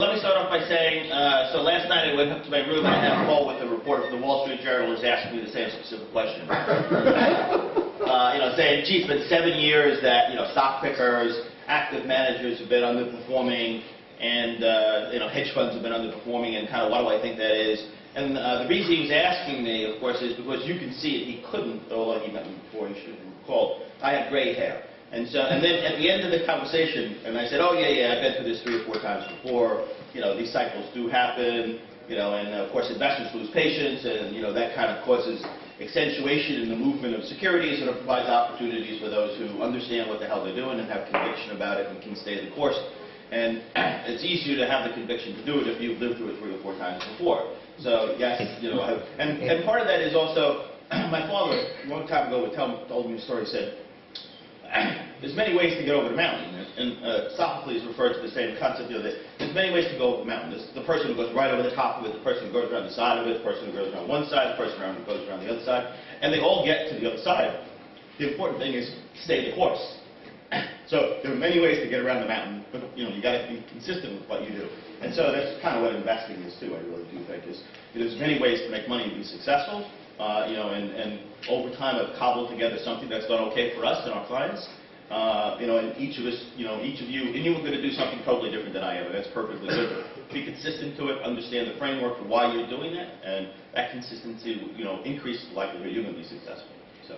Let me start off by saying, so last night I went up to my room and I had a call with a reporter from the Wall Street Journal who's asking me the same specific question. Saying, gee, it's been 7 years that, stock pickers, active managers have been underperforming, and, hedge funds have been underperforming, and kind of what do I think that is? And the reason he was asking me, of course, is because you can see it. He couldn't, although he met me before, you should recall, I have gray hair. And then at the end of the conversation, and I said, oh, yeah, I've been through this 3 or 4 times before. These cycles do happen, and of course investors lose patience, and, that kind of causes accentuation in the movement of securities, and it provides opportunities for those who understand what the hell they're doing and have conviction about it and can stay the course. And it's easier to have the conviction to do it if you've lived through it 3 or 4 times before. So, yes, and part of that is also, my father, a long time ago, told me a story, said, there's many ways to get over the mountain, and Sophocles referred to the same concept. There's many ways to go over the mountain. There's the person who goes right over the top of it, the person who goes around the side of it, the person who goes around one side, the person who goes around the other side, and they all get to the other side. The important thing is stay the course. So there are many ways to get around the mountain, but you got to be consistent with what you do. And so that's kind of what investing is too. I really do think is there's many ways to make money and be successful. And over time I've cobbled together something that's done okay for us and our clients. And each of us, each of you, and you are going to do something totally different than I am, and that's perfectly good. Be consistent to it, understand the framework for why you're doing it, and that consistency, increases the likelihood you're going to be successful. So,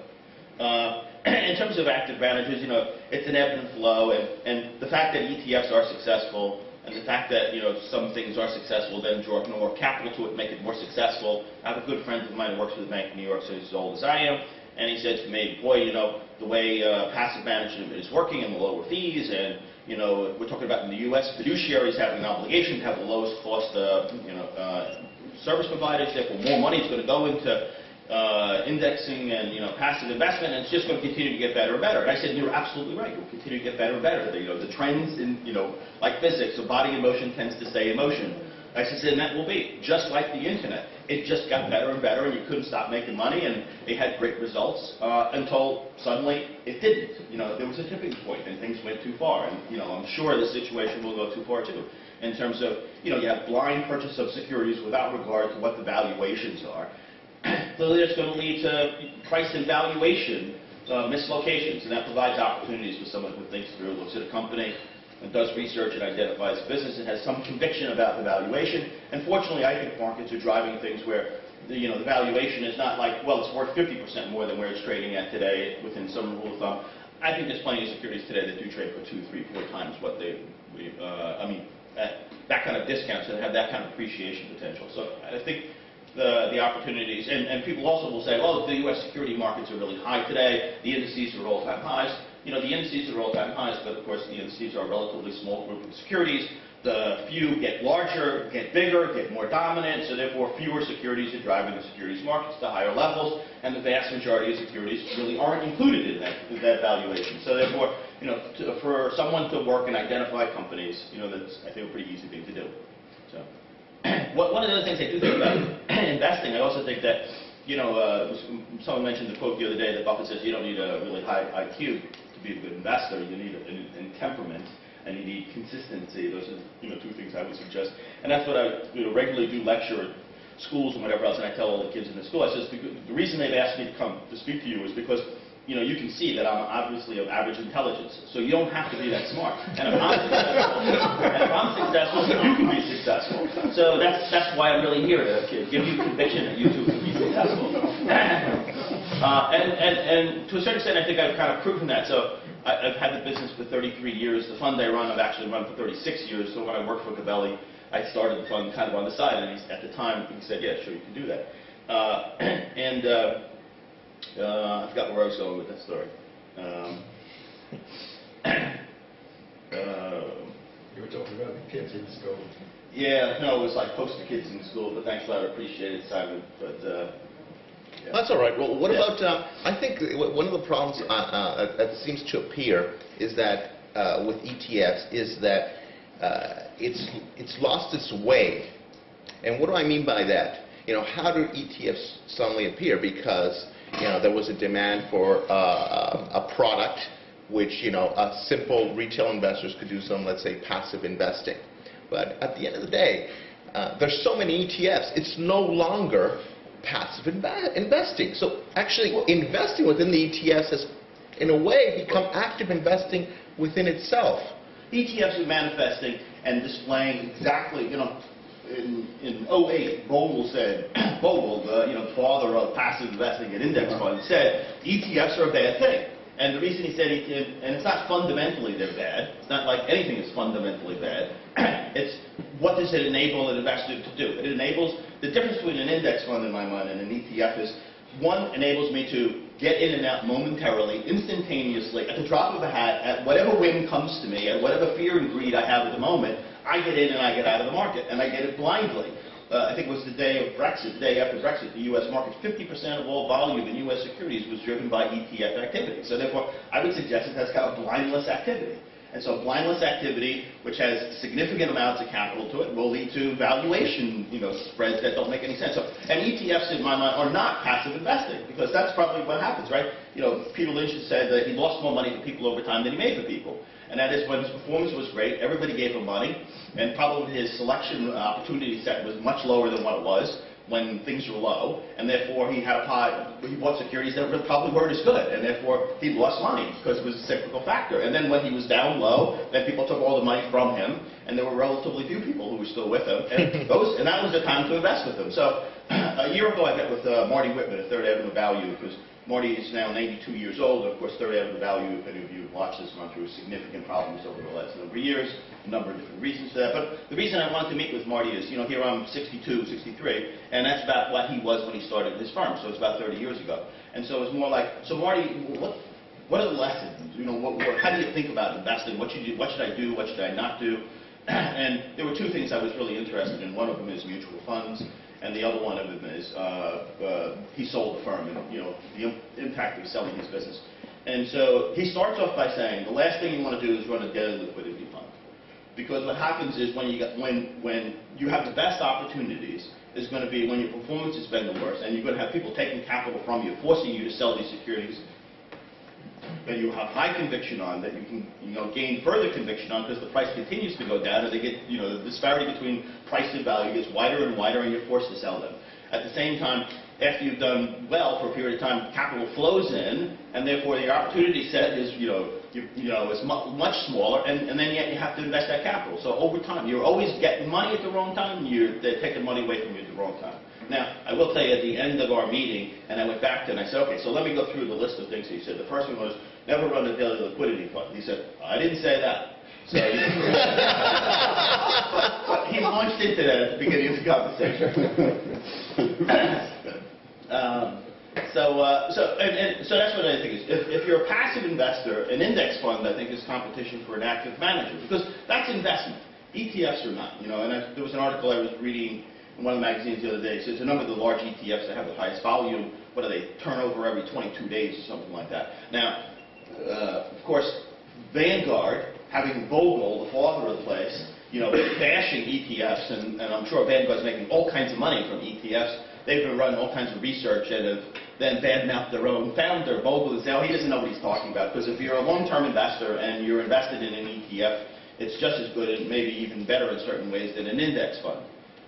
in terms of active managers, it's an ebb and flow, and the fact that ETFs are successful, and the fact that, some things are successful, then draw more capital to it, make it more successful. I have a good friend of mine who works for the Bank of New York, so he's as old as I am, and he said to me, boy, the way passive management is working and the lower fees, and, we're talking about in the U.S., fiduciaries have an obligation to have the lowest cost, service providers, therefore more money is going to go into indexing and passive investment, and it's just going to continue to get better and better. And I said, you're absolutely right. It will continue to get better and better. The trends in like physics, so body in motion tends to stay in motion. I said, and that will be just like the internet. It just got better and better, and you couldn't stop making money, and they had great results until suddenly it didn't. There was a tipping point, and things went too far. And I'm sure the situation will go too far too. In terms of you have blind purchase of securities without regard to what the valuations are. Clearly, it's going to lead to price and valuation mislocations, and that provides opportunities for someone who thinks through, looks at a company, and does research and identifies a business and has some conviction about the valuation. And fortunately, I think markets are driving things where the valuation is not like, well, it's worth 50% more than where it's trading at today within some rule of thumb. I think there's plenty of securities today that do trade for 2, 3, 4 times what that kind of discounts and have that kind of appreciation potential. So I think the opportunities, and people also will say, well, the U.S. security markets are really high today, the indices are all-time highs. The indices are all-time highs, but of course the indices are a relatively small group of securities. The few get larger, get bigger, get more dominant, so therefore fewer securities are driving the securities markets to higher levels, and the vast majority of securities really aren't included in that valuation. So therefore, for someone to work and identify companies, that's, I think, a pretty easy thing to do. So. One of the other things I do think about investing, I also think that, someone mentioned the quote the other day that Buffett says you don't need a really high IQ to be a good investor. You need a temperament, and you need consistency. Those are 2 things I would suggest. And that's what I regularly do lecture at schools and whatever else, and I tell all the kids in the school. I says the reason they've asked me to come to speak to you is because you can see that I'm obviously of average intelligence, so you don't have to be that smart. And if I'm successful, you can be successful. So that's why I'm really here, to give you conviction that you too can be successful. And to a certain extent, I think I've kind of proven that. So I've had the business for 33 years. The fund I run, I've actually run for 36 years. So when I worked for Gabelli, I started the fund kind of on the side, and at the time he said, yeah, sure, you can do that. I forgot where I was going with that story. You were talking about the kids in school. Yeah, no, it was like poster kids in school, but thanks a lot, I appreciate it, Simon. But, yeah. That's all right. Well, what about, I think one of the problems that seems to appear is that with ETFs is that it's lost its way. And what do I mean by that? How do ETFs suddenly appear? Because there was a demand for a product which simple retail investors could do some, let's say, passive investing. But at the end of the day, there's so many ETFs, it's no longer passive investing. So actually investing within the ETFs has, in a way, become active investing within itself. ETFs are manifesting and displaying exactly, in '08, Bogle said, the father of passive investing and index funds, said ETFs are a bad thing. And the reason he said and it's not fundamentally they're bad. It's not like anything is fundamentally bad. It's what does it enable an investor to do? It enables, the difference between an index fund in my mind and an ETF is, one enables me to get in and out momentarily, instantaneously, at the drop of a hat, at whatever whim comes to me, at whatever fear and greed I have at the moment, I get in and I get out of the market, and I get it blindly. I think it was the day of Brexit, the day after Brexit, the U.S. market, 50% of all volume in U.S. securities was driven by ETF activity. So therefore, I would suggest it has kind of blindless activity. And so blindless activity, which has significant amounts of capital to it, will lead to valuation, spreads that don't make any sense. So, and ETFs, in my mind, are not passive investing, because that's probably what happens, right? Peter Lynch has said that he lost more money for people over time than he made for people. And that is when his performance was great, everybody gave him money, and probably his selection opportunity set was much lower than what it was when things were low, and therefore he bought securities that probably weren't as good, and therefore he lost money because it was a cyclical factor. And then when he was down low, then people took all the money from him, and there were relatively few people who were still with him, and that was the time to invest with him. So a year ago I met with Marty Whitman at Third Avenue Value, because Marty is now 92 years old. Of course, Third Avenue Value, if any of you have watched this, gone through significant problems over the last number of years, a number of different reasons for that. But the reason I wanted to meet with Marty is, here I'm 62, 63, and that's about what he was when he started his firm, so it's about 30 years ago. And so it's more like, so Marty, what are the lessons? How do you think about investing? What should I do? What should I not do? And there were two things I was really interested in. One of them is mutual funds. And the other one of them is he sold the firm, and the impact of selling his business. And so he starts off by saying the last thing you want to do is run a daily liquidity fund, because what happens is when you have the best opportunities is going to be when your performance has been the worst, and you're going to have people taking capital from you, forcing you to sell these securities that you have high conviction on, that you can gain further conviction on because the price continues to go down, and they get the disparity between price and value gets wider and wider, and you're forced to sell them. At the same time, after you've done well for a period of time, capital flows in, and therefore the opportunity set is is much smaller, and then yet you have to invest that capital. So over time, you're always getting money at the wrong time, and they're taking money away from you at the wrong time. Now, I will tell you, at the end of our meeting, and I went back to and I said, okay, so let me go through the list of things he said. The first one was, never run a daily liquidity fund. He said, I didn't say that. So, but he launched into that at the beginning of the conversation. So that's what I think is. If you're a passive investor, an index fund, I think, is competition for an active manager, because that's investment. ETFs are not. There was an article I was reading in one of the magazines the other day. It says a number of the large ETFs that have the highest volume, what do they turn over every 22 days or something like that. Now, of course, Vanguard, having Bogle, the father of the place, bashing ETFs, and I'm sure Vanguard's making all kinds of money from ETFs. They've been running all kinds of research and have then badmouthed their own founder, Bogle, and say, oh, he doesn't know what he's talking about. Because if you're a long-term investor and you're invested in an ETF, it's just as good and maybe even better in certain ways than an index fund.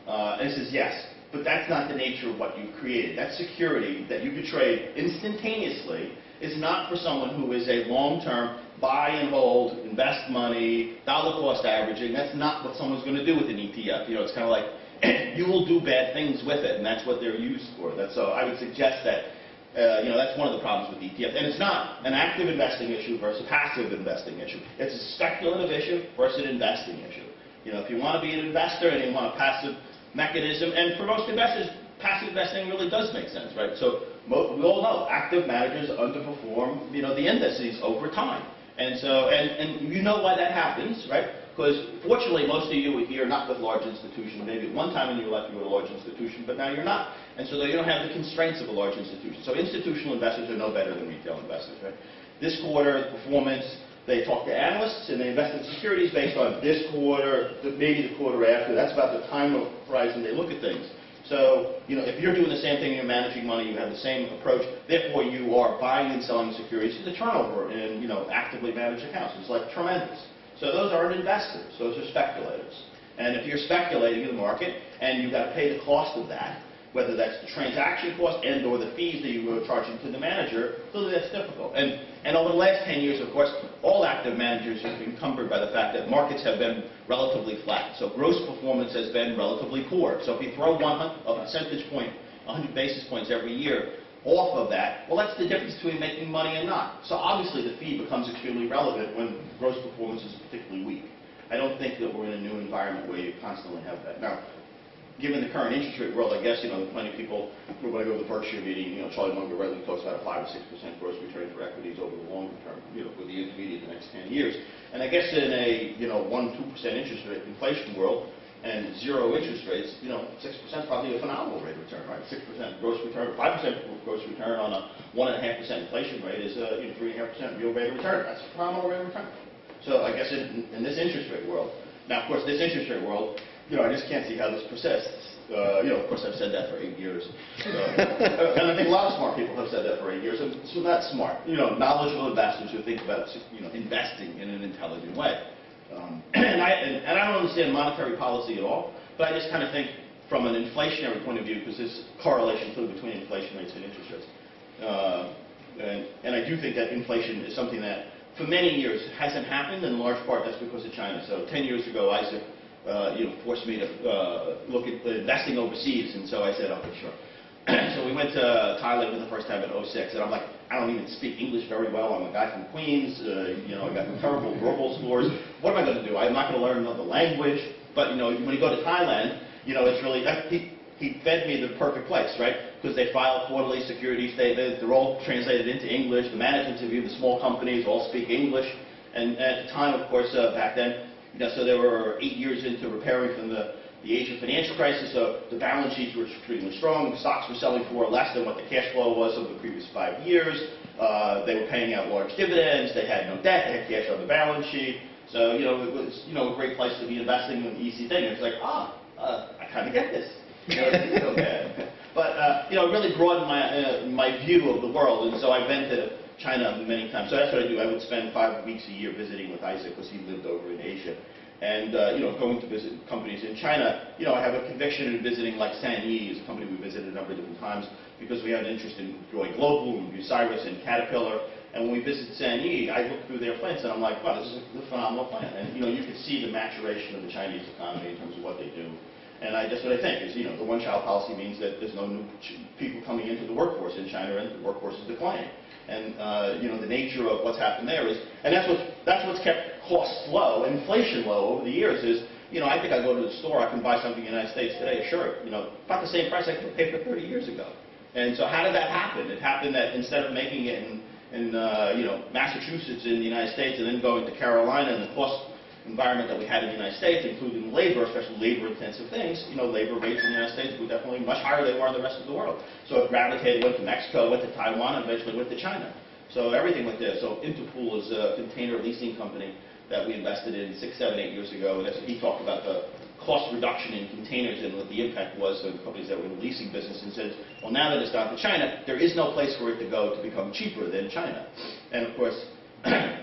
And he says, yes, but that's not the nature of what you've created. That security that you could trade instantaneously is not for someone who is a long-term buy and hold, invest money, dollar cost averaging. That's not what someone's going to do with an ETF. It's kind of like you will do bad things with it, and that's what they're used for. So I would suggest that that's one of the problems with ETF. And it's not an active investing issue versus a passive investing issue. It's a speculative issue versus an investing issue. If you want to be an investor and you want a passive mechanism, and for most investors, passive investing really does make sense, right? So we all know active managers underperform, the indices over time. And so, and you know why that happens, right? Because fortunately, most of you here are not with large institutions. Maybe at one time in your life you were a large institution, but now you're not. And so you don't have the constraints of a large institution. So institutional investors are no better than retail investors, right? This quarter, performance, they talk to analysts and they invest in securities based on this quarter, maybe the quarter after. That's about the time horizon they look at things. So, if you're doing the same thing, you're managing money, you have the same approach, therefore you are buying and selling securities. The turnover in, actively managed accounts is like tremendous. So those aren't investors, those are speculators. And if you're speculating in the market and you've got to pay the cost of that, whether that's the transaction cost and or the fees that you were charging to the manager, clearly that's difficult. And over the last 10 years, of course, all active managers have been encumbered by the fact that markets have been relatively flat. So gross performance has been relatively poor. So if you throw a percentage point, 100 basis points every year off of that, well, that's the difference between making money and not. So obviously the fee becomes extremely relevant when gross performance is particularly weak. I don't think that we're in a new environment where you constantly have that. Now, given the current interest rate world, I guess, plenty of people who are going to go to the Berkshire meeting, Charlie Munger regularly talks about a 5 or 6% gross return for equities over the longer term, with the intermediate the next 10 years. And I guess in a, 1-2% interest rate inflation world and zero interest rates, 6% is probably a phenomenal rate of return, right? 6% gross return, 5% gross return on a 1.5% inflation rate is 3.5% real rate of return. That's a phenomenal rate of return. So I guess in this interest rate world, now of course this interest rate world, I just can't see how this persists. Of course I've said that for 8 years. And I think a lot of smart people have said that for 8 years. So that's smart. Knowledgeable investors who think about investing in an intelligent way. And I don't understand monetary policy at all, but I just kind of think from an inflationary point of view, because there's correlation clearly between inflation rates and interest rates. And I do think that inflation is something that for many years hasn't happened, in large part that's because of China. So 10 years ago, Isaac forced me to look at investing overseas, and so I said, okay, sure. So we went to Thailand for the first time in '06, and I'm like, I don't even speak English very well. I'm a guy from Queens. I got terrible verbal scores. What am I going to do? I'm not going to learn another language. But when you go to Thailand, it's really he fed me the perfect place, right? Because they file quarterly security statements. They're all translated into English. The management of the small companies all speak English. And at the time, of course, back then, so they were 8 years into repairing from the Asian financial crisis. So the balance sheets were extremely strong. The stocks were selling for less than what the cash flow was over the previous 5 years. They were paying out large dividends. They had no debt. They had cash on the balance sheet. So it was a great place to be investing in an easy thing. It's like, I kind of get this. It's so bad. But it really broadened my view of the world, and so I've been to China many times. So that's what I do. I would spend 5 weeks a year visiting with Isaac because he lived over in Asia, and going to visit companies in China. I have a conviction in visiting, like Sanyi is a company we visited a number of different times because we have an interest in growing global, and Cyprus and Caterpillar. And when we visit Sanyi, I look through their plants, and I'm like, wow, this is a phenomenal plant. And you can see the maturation of the Chinese economy in terms of what they do. And that's what I think is, the one-child policy means that there's no new people coming into the workforce in China, and the workforce is declining. And the nature of what's happened there is, and that's what's kept costs low, inflation low over the years. Is I think I go to the store, I can buy something in the United States today, a shirt, about the same price I could pay for 30 years ago. And so how did that happen? It happened that instead of making it in Massachusetts in the United States and then going to Carolina, and the cost environment that we had in the United States, including labor, especially labor-intensive things, labor rates in the United States were definitely much higher than they were in the rest of the world. So it gravitated, went to Mexico, went to Taiwan, and eventually went to China. So everything went there. So Interpool is a container leasing company that we invested in 6, 7, 8 years ago, and he talked about the cost reduction in containers and what the impact was on companies that were in the leasing business, and said, well, now that it's gone to China, there is no place for it to go to become cheaper than China. And of course,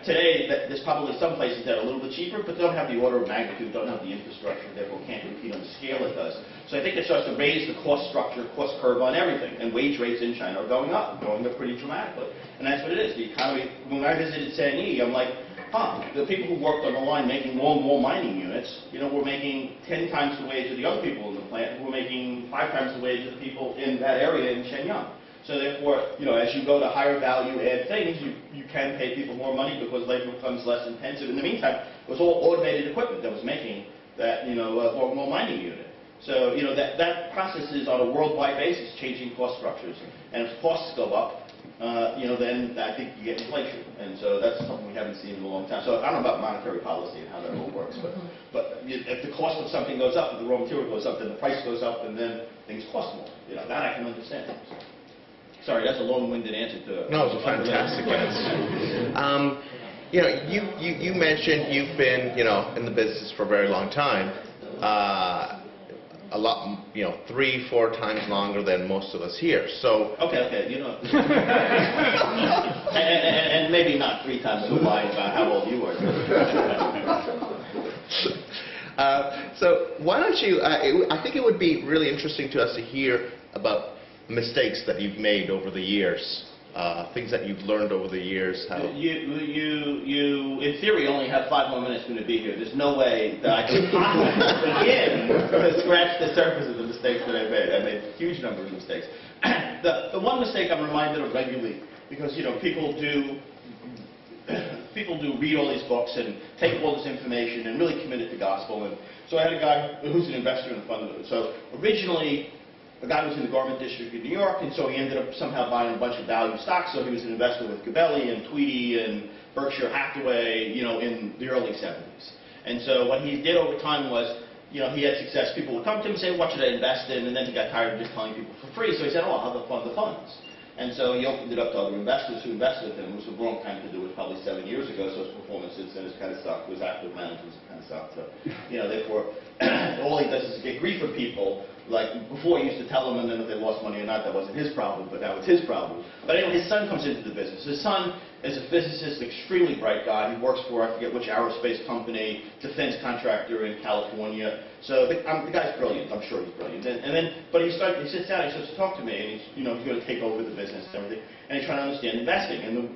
today, there's probably some places that are a little bit cheaper, but don't have the order of magnitude, don't have the infrastructure, therefore can't compete on the scale it does. So I think it starts to raise the cost structure, cost curve on everything. And wage rates in China are going up pretty dramatically. And that's what it is. The economy, when I visited Sanyi, I'm like, the people who worked on the line making more and more mining units, were making 10 times the wage of the other people in the plant, who were making 5 times the wage of the people in that area in Shenyang. So therefore, as you go to higher value add things, you can pay people more money because labor becomes less intensive. In the meantime, it was all automated equipment that was making that, more mining unit. So, that process is on a worldwide basis changing cost structures. And if costs go up, then I think you get inflation. And so that's something we haven't seen in a long time. So I don't know about monetary policy and how that all works, but if the cost of something goes up, if the raw material goes up, then the price goes up, and then things cost more. That I can understand. Sorry, that's a long-winded answer to... No, it was a fantastic answer. You mentioned you've been, in the business for a very long time. A lot, 3, 4 times longer than most of us here. So... Okay, and maybe not 3 times so wide about how old you are. So why don't you, I think it would be really interesting to us to hear about mistakes that you've made over the years, things that you've learned over the years. How You, in theory, only have 5 more minutes for me to be here. There's no way that I can possibly begin to scratch the surface of the mistakes that I've made. I made a huge number of mistakes. The one mistake I'm reminded of regularly, because people do read all these books and take all this information and really commit it to gospel. And so I had a guy who's an investor in a fund. So originally, a guy was in the garment district in New York, and so he ended up somehow buying a bunch of value stocks. So he was an investor with Gabelli and Tweedy and Berkshire Hathaway, in the early 70s. And so what he did over time was, he had success. People would come to him and say, what should I invest in? And then he got tired of just telling people for free. So he said, I'll fund the funds. And so he opened it up to other investors who invested with him. It was the wrong time to do it, probably 7 years ago, so his performance since then has kind of stopped. His active management has kind of stopped. So, therefore, all he does is get grief from people. Like, before he used to tell them, and then if they lost money or not, that wasn't his problem, but now it's his problem. But anyway, his son comes into the business. His son is a physicist, extremely bright guy. He works for, I forget which aerospace company, defense contractor in California. So the guy's brilliant. I'm sure he's brilliant. But he sits down, he starts to talk to me, and he's going to take over the business and everything. And he's trying to understand investing. And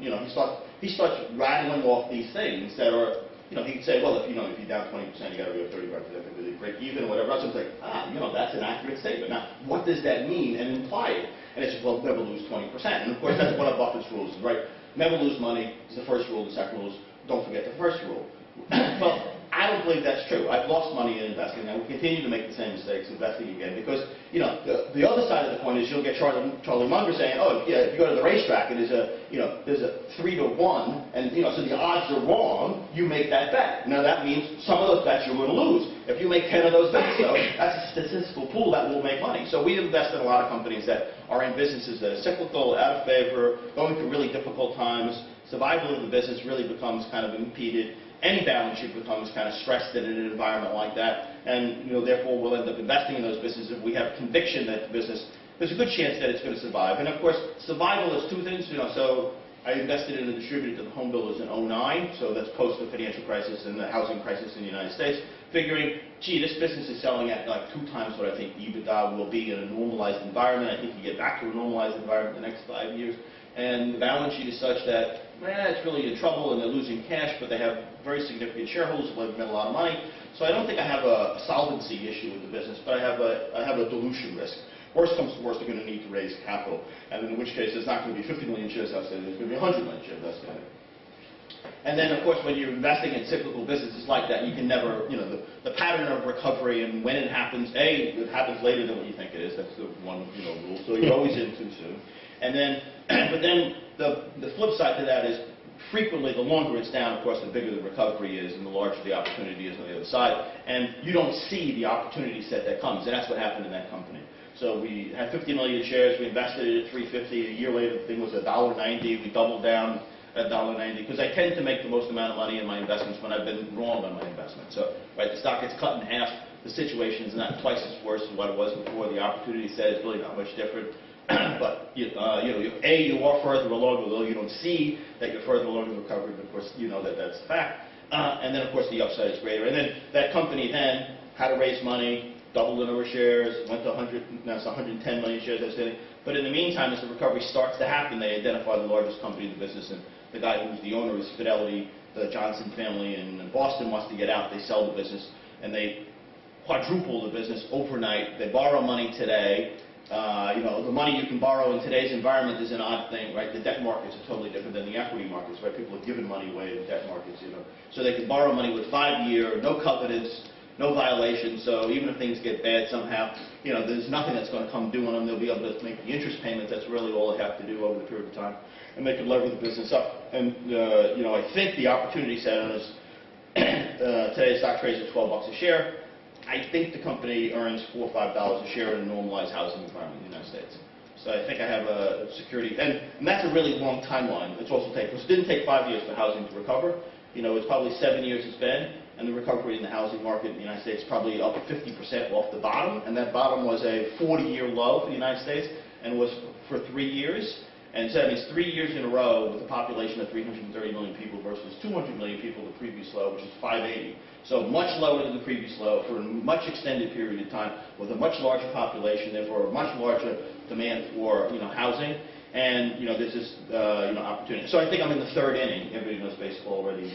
he starts rattling off these things that are, he could say, well, if you're down 20%, you got to be at 35% to really break even or whatever else. It's like, that's an accurate statement. Now, what does that mean? And imply it. And it's just, well, never lose 20%. And of course, that's one of Buffett's rules, right? Never lose money is the first rule. The second rule is don't forget the first rule. Well, I don't believe that's true. I've lost money in investing. I will continue to make the same mistakes investing again because, the other side of the coin is you'll get Charlie Munger saying, oh, yeah, if you go to the racetrack and there's a 3-to-1, and, so the odds are wrong, you make that bet. Now, that means some of those bets you're going to lose. If you make 10 of those bets, so that's a statistical pool that will make money. So we invest in a lot of companies that are in businesses that are cyclical, out of favor, going through really difficult times. Survival of the business really becomes kind of impeded. Any balance sheet becomes kind of stressed in an environment like that, and therefore we'll end up investing in those businesses if we have conviction that the business, there's a good chance that it's going to survive. And of course, survival is two things. So I invested in a distributor to the home builders in 2009, so that's post the financial crisis and the housing crisis in the United States, figuring, gee, this business is selling at like 2 times what I think EBITDA will be in a normalized environment. I think you get back to a normalized environment in the next 5 years. And the balance sheet is such that, it's really in trouble and they're losing cash, but they have very significant shareholders who have made a lot of money. So I don't think I have a solvency issue with the business, but I have a dilution risk. Worst comes to worst, they're going to need to raise capital, and in which case there's not going to be 50 million shares outstanding, there's going to be 100 million shares outstanding. And then, of course, when you're investing in cyclical businesses like that, you can never, the pattern of recovery and when it happens, it happens later than what you think it is. That's the one, rule. So you're always in too soon. And then, but then the flip side to that is frequently the longer it's down, of course, the bigger the recovery is and the larger the opportunity is on the other side. And you don't see the opportunity set that comes, and that's what happened in that company. So we had 50 million shares, we invested it at $3.50. A year later, the thing was $1.90. We doubled down at $1.90 because I tend to make the most amount of money in my investments when I've been wrong on my investment. So, right, the stock gets cut in half. The situation is not twice as worse as what it was before. The opportunity set is really not much different. But you are further along, although you don't see that you're further along in the recovery. But of course, you know that that's a fact. And then, of course, the upside is greater. And then that company then had to raise money, doubled the number of shares, went to 100. Now it's 110 million shares outstanding. But in the meantime, as the recovery starts to happen, they identify the largest company in the business, and the guy who's the owner is Fidelity. The Johnson family in Boston wants to get out. They sell the business, and they quadruple the business overnight. They borrow money today. The money you can borrow in today's environment is an odd thing, right? The debt markets are totally different than the equity markets, right? People have given money away in the debt markets, So they can borrow money with 5-year, no covenants, no violations. So even if things get bad somehow, there's nothing that's going to come due on them. They'll be able to make the interest payments. That's really all they have to do over the period of time. And they can lever the business up. And, I think the opportunity set on is today's stock trades at $12 a share. I think the company earns $4 or $5 a share in a normalized housing environment in the United States. So I think I have a security, and that's a really long timeline. It's also because it didn't take 5 years for housing to recover. It's probably 7 years it's been, and the recovery in the housing market in the United States is probably up 50% off the bottom, and that bottom was a 40-year low for the United States, and was for 3 years. And so that means 3 years in a row with a population of 330 million people versus 200 million people the previous low, which is 580. So much lower than the previous low for a much extended period of time with a much larger population, therefore a much larger demand for housing. And this is opportunity. So I think I'm in the third inning. Everybody knows baseball already.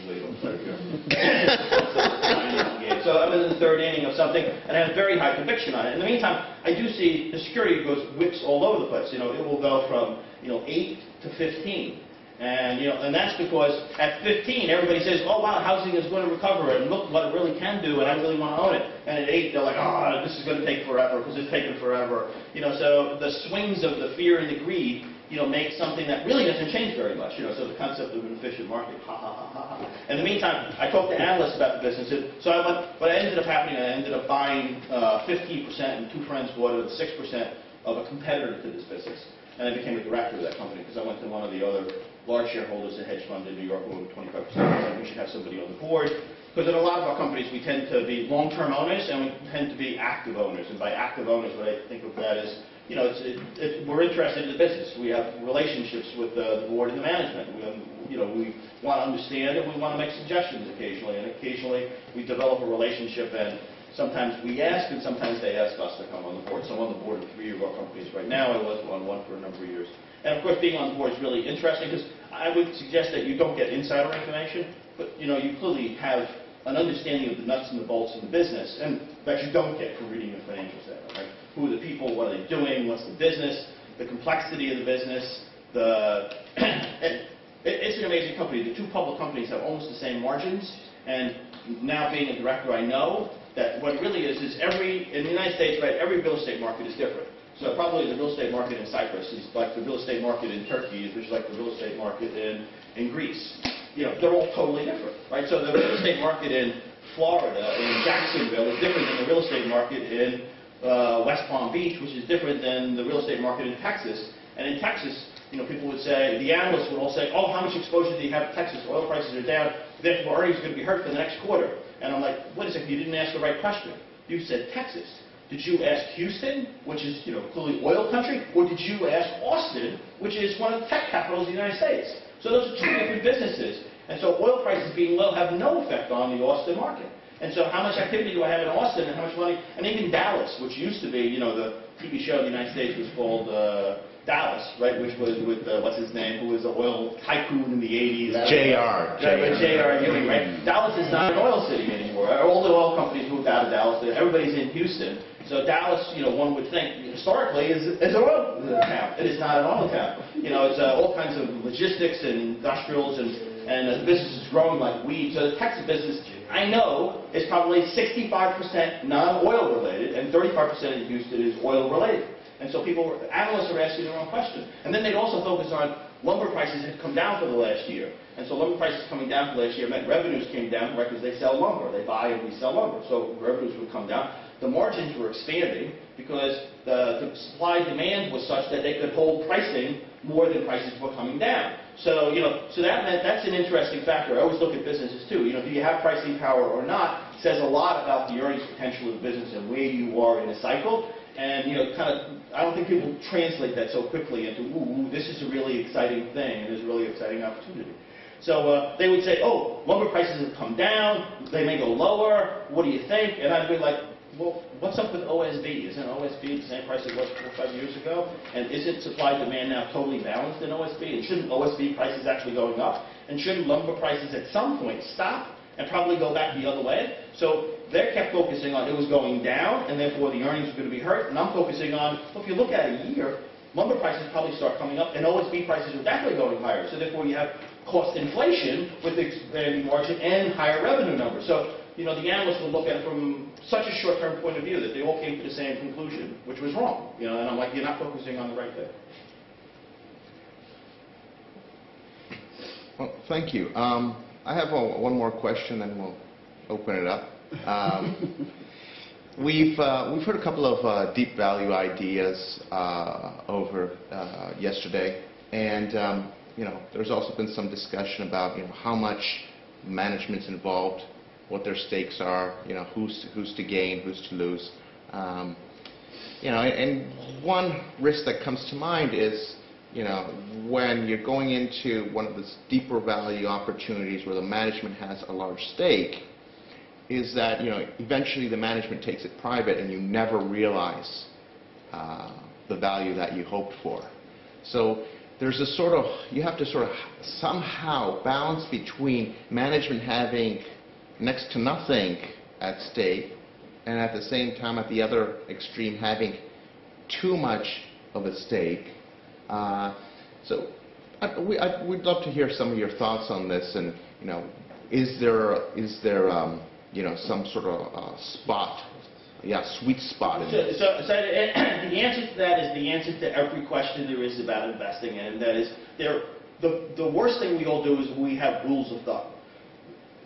So I'm in the third inning of something, and I have very high conviction on it. In the meantime, I do see the security whips all over the place. It will go from 8 to 15. And that's because at 15, everybody says, oh, wow, housing is going to recover, and look what it really can do, and I really want to own it. And at 8, they're like, oh, this is going to take forever, because it's taken forever. So the swings of the fear and the greed, make something that really doesn't change very much. So the concept of an efficient market, ha, ha, ha, ha, ha. In the meantime, I talked to analysts about the business. So what ended up happening, I ended up buying 15%, and 2 friends bought it at 6% of a competitor to this business. And I became a director of that company because I went to one of the other large shareholders, a hedge fund in New York, who owned 25%. And we should have somebody on the board. Because in a lot of our companies, we tend to be long-term owners, and we tend to be active owners. And by active owners, what I think of that is, we're interested in the business. We have relationships with the board and the management. We want to understand it. We want to make suggestions occasionally. And occasionally, we develop a relationship, and sometimes we ask, and sometimes they ask us to come on the board. So I'm on the board of 3 of our companies right now. I was on one for a number of years. And of course, being on the board is really interesting because I would suggest that you don't get insider information, but you clearly have an understanding of the nuts and the bolts of the business, and that you don't get from reading a financial statement, right? Who are the people, what are they doing, what's the business, the complexity of the business, it's an amazing company. The 2 public companies have almost the same margins, and now being a director, I know that what it really is in the United States, right, every real estate market is different. So probably the real estate market in Cyprus is like the real estate market in Turkey, which is like the real estate market in Greece. They're all totally different, right? So the real estate market in Florida, in Jacksonville, is different than the real estate market in West Palm Beach, which is different than the real estate market in Texas. And in Texas, people would say, the analysts would all say, oh, how much exposure do you have to Texas? Oil prices are down, therefore earnings are going to be hurt for the next quarter. And I'm like, wait a second, you didn't ask the right question. You said Texas. Did you ask Houston, which is clearly oil country, or did you ask Austin, which is one of the tech capitals of the United States? So those are 2 different businesses. And so oil prices being low have no effect on the Austin market. And so how much activity do I have in Austin, and how much money? And even Dallas, which used to be, the TV show in the United States was called Dallas, right, which was with, what's his name, who was an oil tycoon in the 80s. J.R. J.R. Ewing, right? Dallas is not an oil city anymore. All the oil companies moved out of Dallas. Everybody's in Houston. So Dallas, one would think, historically, is an oil town. It is not an oil town. It's all kinds of logistics and industrials, and the business is growing like weeds. So the Texas business, I know, is probably 65% non-oil related, and 35% in Houston is oil related. And so analysts are asking the wrong question. And then they'd also focus on lumber prices had come down for the last year. And so lumber prices coming down for the last year meant revenues came down, right, because they sell lumber. They buy and resell lumber. So revenues would come down. The margins were expanding because the supply-demand was such that they could hold pricing more than prices were coming down. So, so that meant that's an interesting factor. I always look at businesses too. Do you have pricing power or not? It says a lot about the earnings potential of the business and where you are in a cycle. And, I don't think people translate that so quickly into, ooh, this is a really exciting thing, and there's a really exciting opportunity. So they would say, oh, lumber prices have come down, they may go lower, what do you think? And I'd be like, well, what's up with OSB? Isn't OSB the same price it was 4 or 5 years ago? And isn't supply-demand now totally balanced in OSB? And shouldn't OSB prices actually going up? And shouldn't lumber prices at some point stop and probably go back the other way? So they kept focusing on it was going down, and therefore the earnings were going to be hurt. And I'm focusing on, well, if you look at a year, lumber prices probably start coming up, and OSB prices are definitely going higher. So therefore you have cost inflation with the expanding margin and higher revenue numbers. So, the analysts will look at it from such a short-term point of view that they all came to the same conclusion, which was wrong. And I'm like, you're not focusing on the right thing. Well, thank you. I have one more question, and we'll open it up. We've heard a couple of deep value ideas over yesterday, and there's also been some discussion about how much management's involved, what their stakes are, who's to gain, who's to lose. And one risk that comes to mind is when you're going into one of the deeper value opportunities where the management has a large stake, is that eventually the management takes it private and you never realize the value that you hoped for. So there's a you have to somehow balance between management having next to nothing at stake and at the same time at the other extreme having too much of a stake. So we'd love to hear some of your thoughts on this, and is there some sort of sweet spot in this? So the answer to that is the answer to every question there is about investing, and that is the worst thing we all do is we have rules of thumb.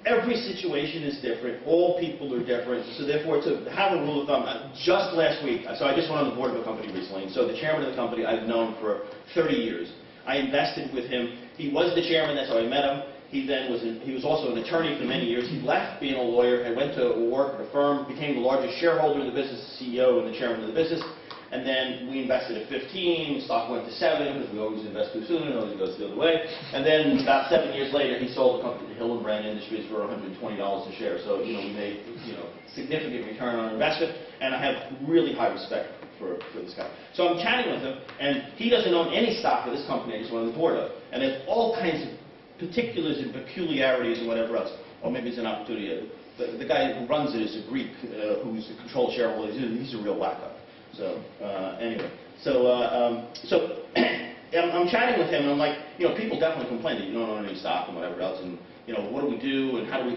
Every situation is different. All people are different. So therefore, to have a rule of thumb, just last week, so I just went on the board of a company recently. So the chairman of the company I've known for 30 years. I invested with him. He was the chairman. That's how I met him. He was also an attorney for many years. He left being a lawyer and went to work at a firm, became the largest shareholder of the business, CEO and the chairman of the business. And then we invested at 15, stock went to 7, because we always invest too soon, it always goes the other way. And then about 7 years later, he sold the company to Hill & Brand Industries for $120 a share. So, we made, significant return on investment, and I have really high respect for this guy. So I'm chatting with him, and he doesn't own any stock of this company I just went on the board of. And there's all kinds of particulars and peculiarities and whatever else. Or maybe it's an opportunity. The guy who runs it is a Greek, who's the control shareholder. He's a real wacko. So anyway, I'm chatting with him, and I'm like, people definitely complain that you don't own any stock and whatever else, and what do we do and how do we,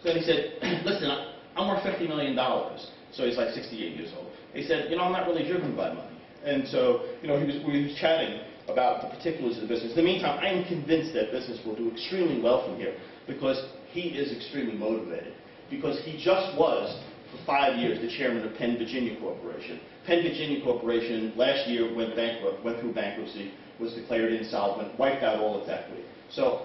So he said, listen, I'm worth $50 million. So he's like 68 years old. He said, I'm not really driven by money. And so, we was chatting about the particulars of the business. In the meantime, I am convinced that business will do extremely well from here because he is extremely motivated. Because he just was, for 5 years, the chairman of Penn Virginia Corporation. Penn Virginia Corporation last year went went through bankruptcy, was declared insolvent, wiped out all its equity. So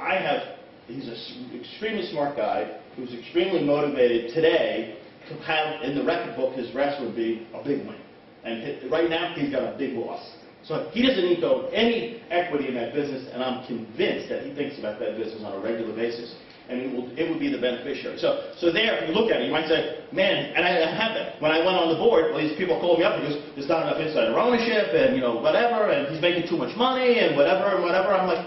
he's an extremely smart guy who's extremely motivated today to have in the record book his rest would be a big win. And right now he's got a big loss. So he doesn't need to own any equity in that business, and I'm convinced that he thinks about that business on a regular basis. And it would be the beneficiary. So there, if you look at it, you might say, man, and I have that. When I went on the board, these people called me up because there's not enough insider ownership and, whatever, and he's making too much money and whatever and whatever. I'm like,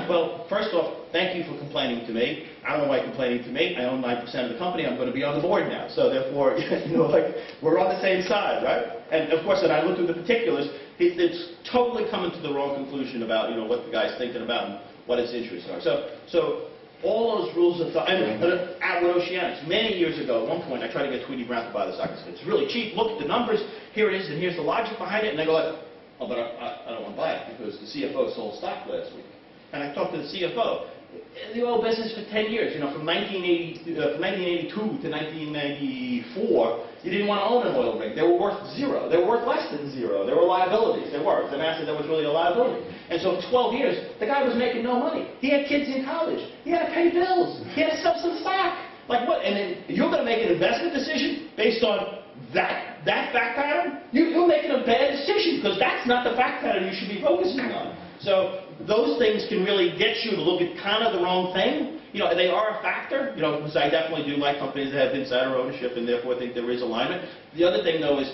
well, first off, thank you for complaining to me. I don't know why you're complaining to me. I own 9% of the company. I'm going to be on the board now. So therefore, we're on the same side, right? And of course, when I look through the particulars, it's totally coming to the wrong conclusion about, what the guy's thinking about and what his interests are. So all those rules of thumb, at Oceanics, many years ago, at one point, I tried to get Tweety Brown to buy the stock. I said, it's really cheap. Look at the numbers. Here it is, and here's the logic behind it. And they go like, oh, but I don't want to buy it because the CFO sold stock last week. And I talked to the CFO. The oil business for 10 years, from 1982 to 1994, you didn't want to own an oil rig. They were worth zero. They were worth less than zero. They were liabilities. They were. It's an asset that was really a liability. And so for 12 years, the guy was making no money. He had kids in college. He had to pay bills. He had to sell some stock. Like what? And then you're going to make an investment decision based on that fact pattern? You're making a bad decision because that's not the fact pattern you should be focusing on. So those things can really get you to look at kind of the wrong thing. They are a factor, because I definitely do like companies that have insider ownership and therefore think there is alignment. The other thing, though, is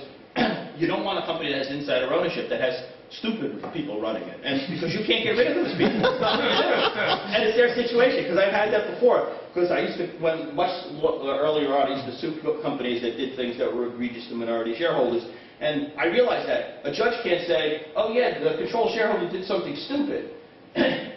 you don't want a company that has insider ownership that has stupid people running it. And because you can't get rid of those people. And it's their situation, because I've had that before. Because I used to, much earlier on, I used to sue companies that did things that were egregious to minority shareholders. And I realized that a judge can't say, oh yeah, the control shareholder did something stupid.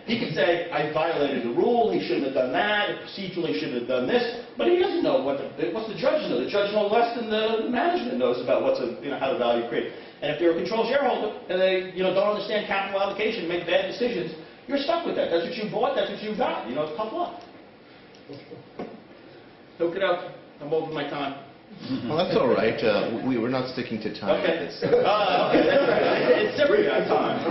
He can say, I violated the rule, he shouldn't have done that, procedurally shouldn't have done this, but he doesn't know what's the judge know. The judge knows less than the management knows about how to value create. And if they're a control shareholder and they don't understand capital allocation, make bad decisions, you're stuck with that. That's what you bought, that's what you got. It's tough luck. Hook it up. I'm over my time. Well, that's all right. We're not sticking to time okay. at this. Okay, that's right. It's Cypriot time.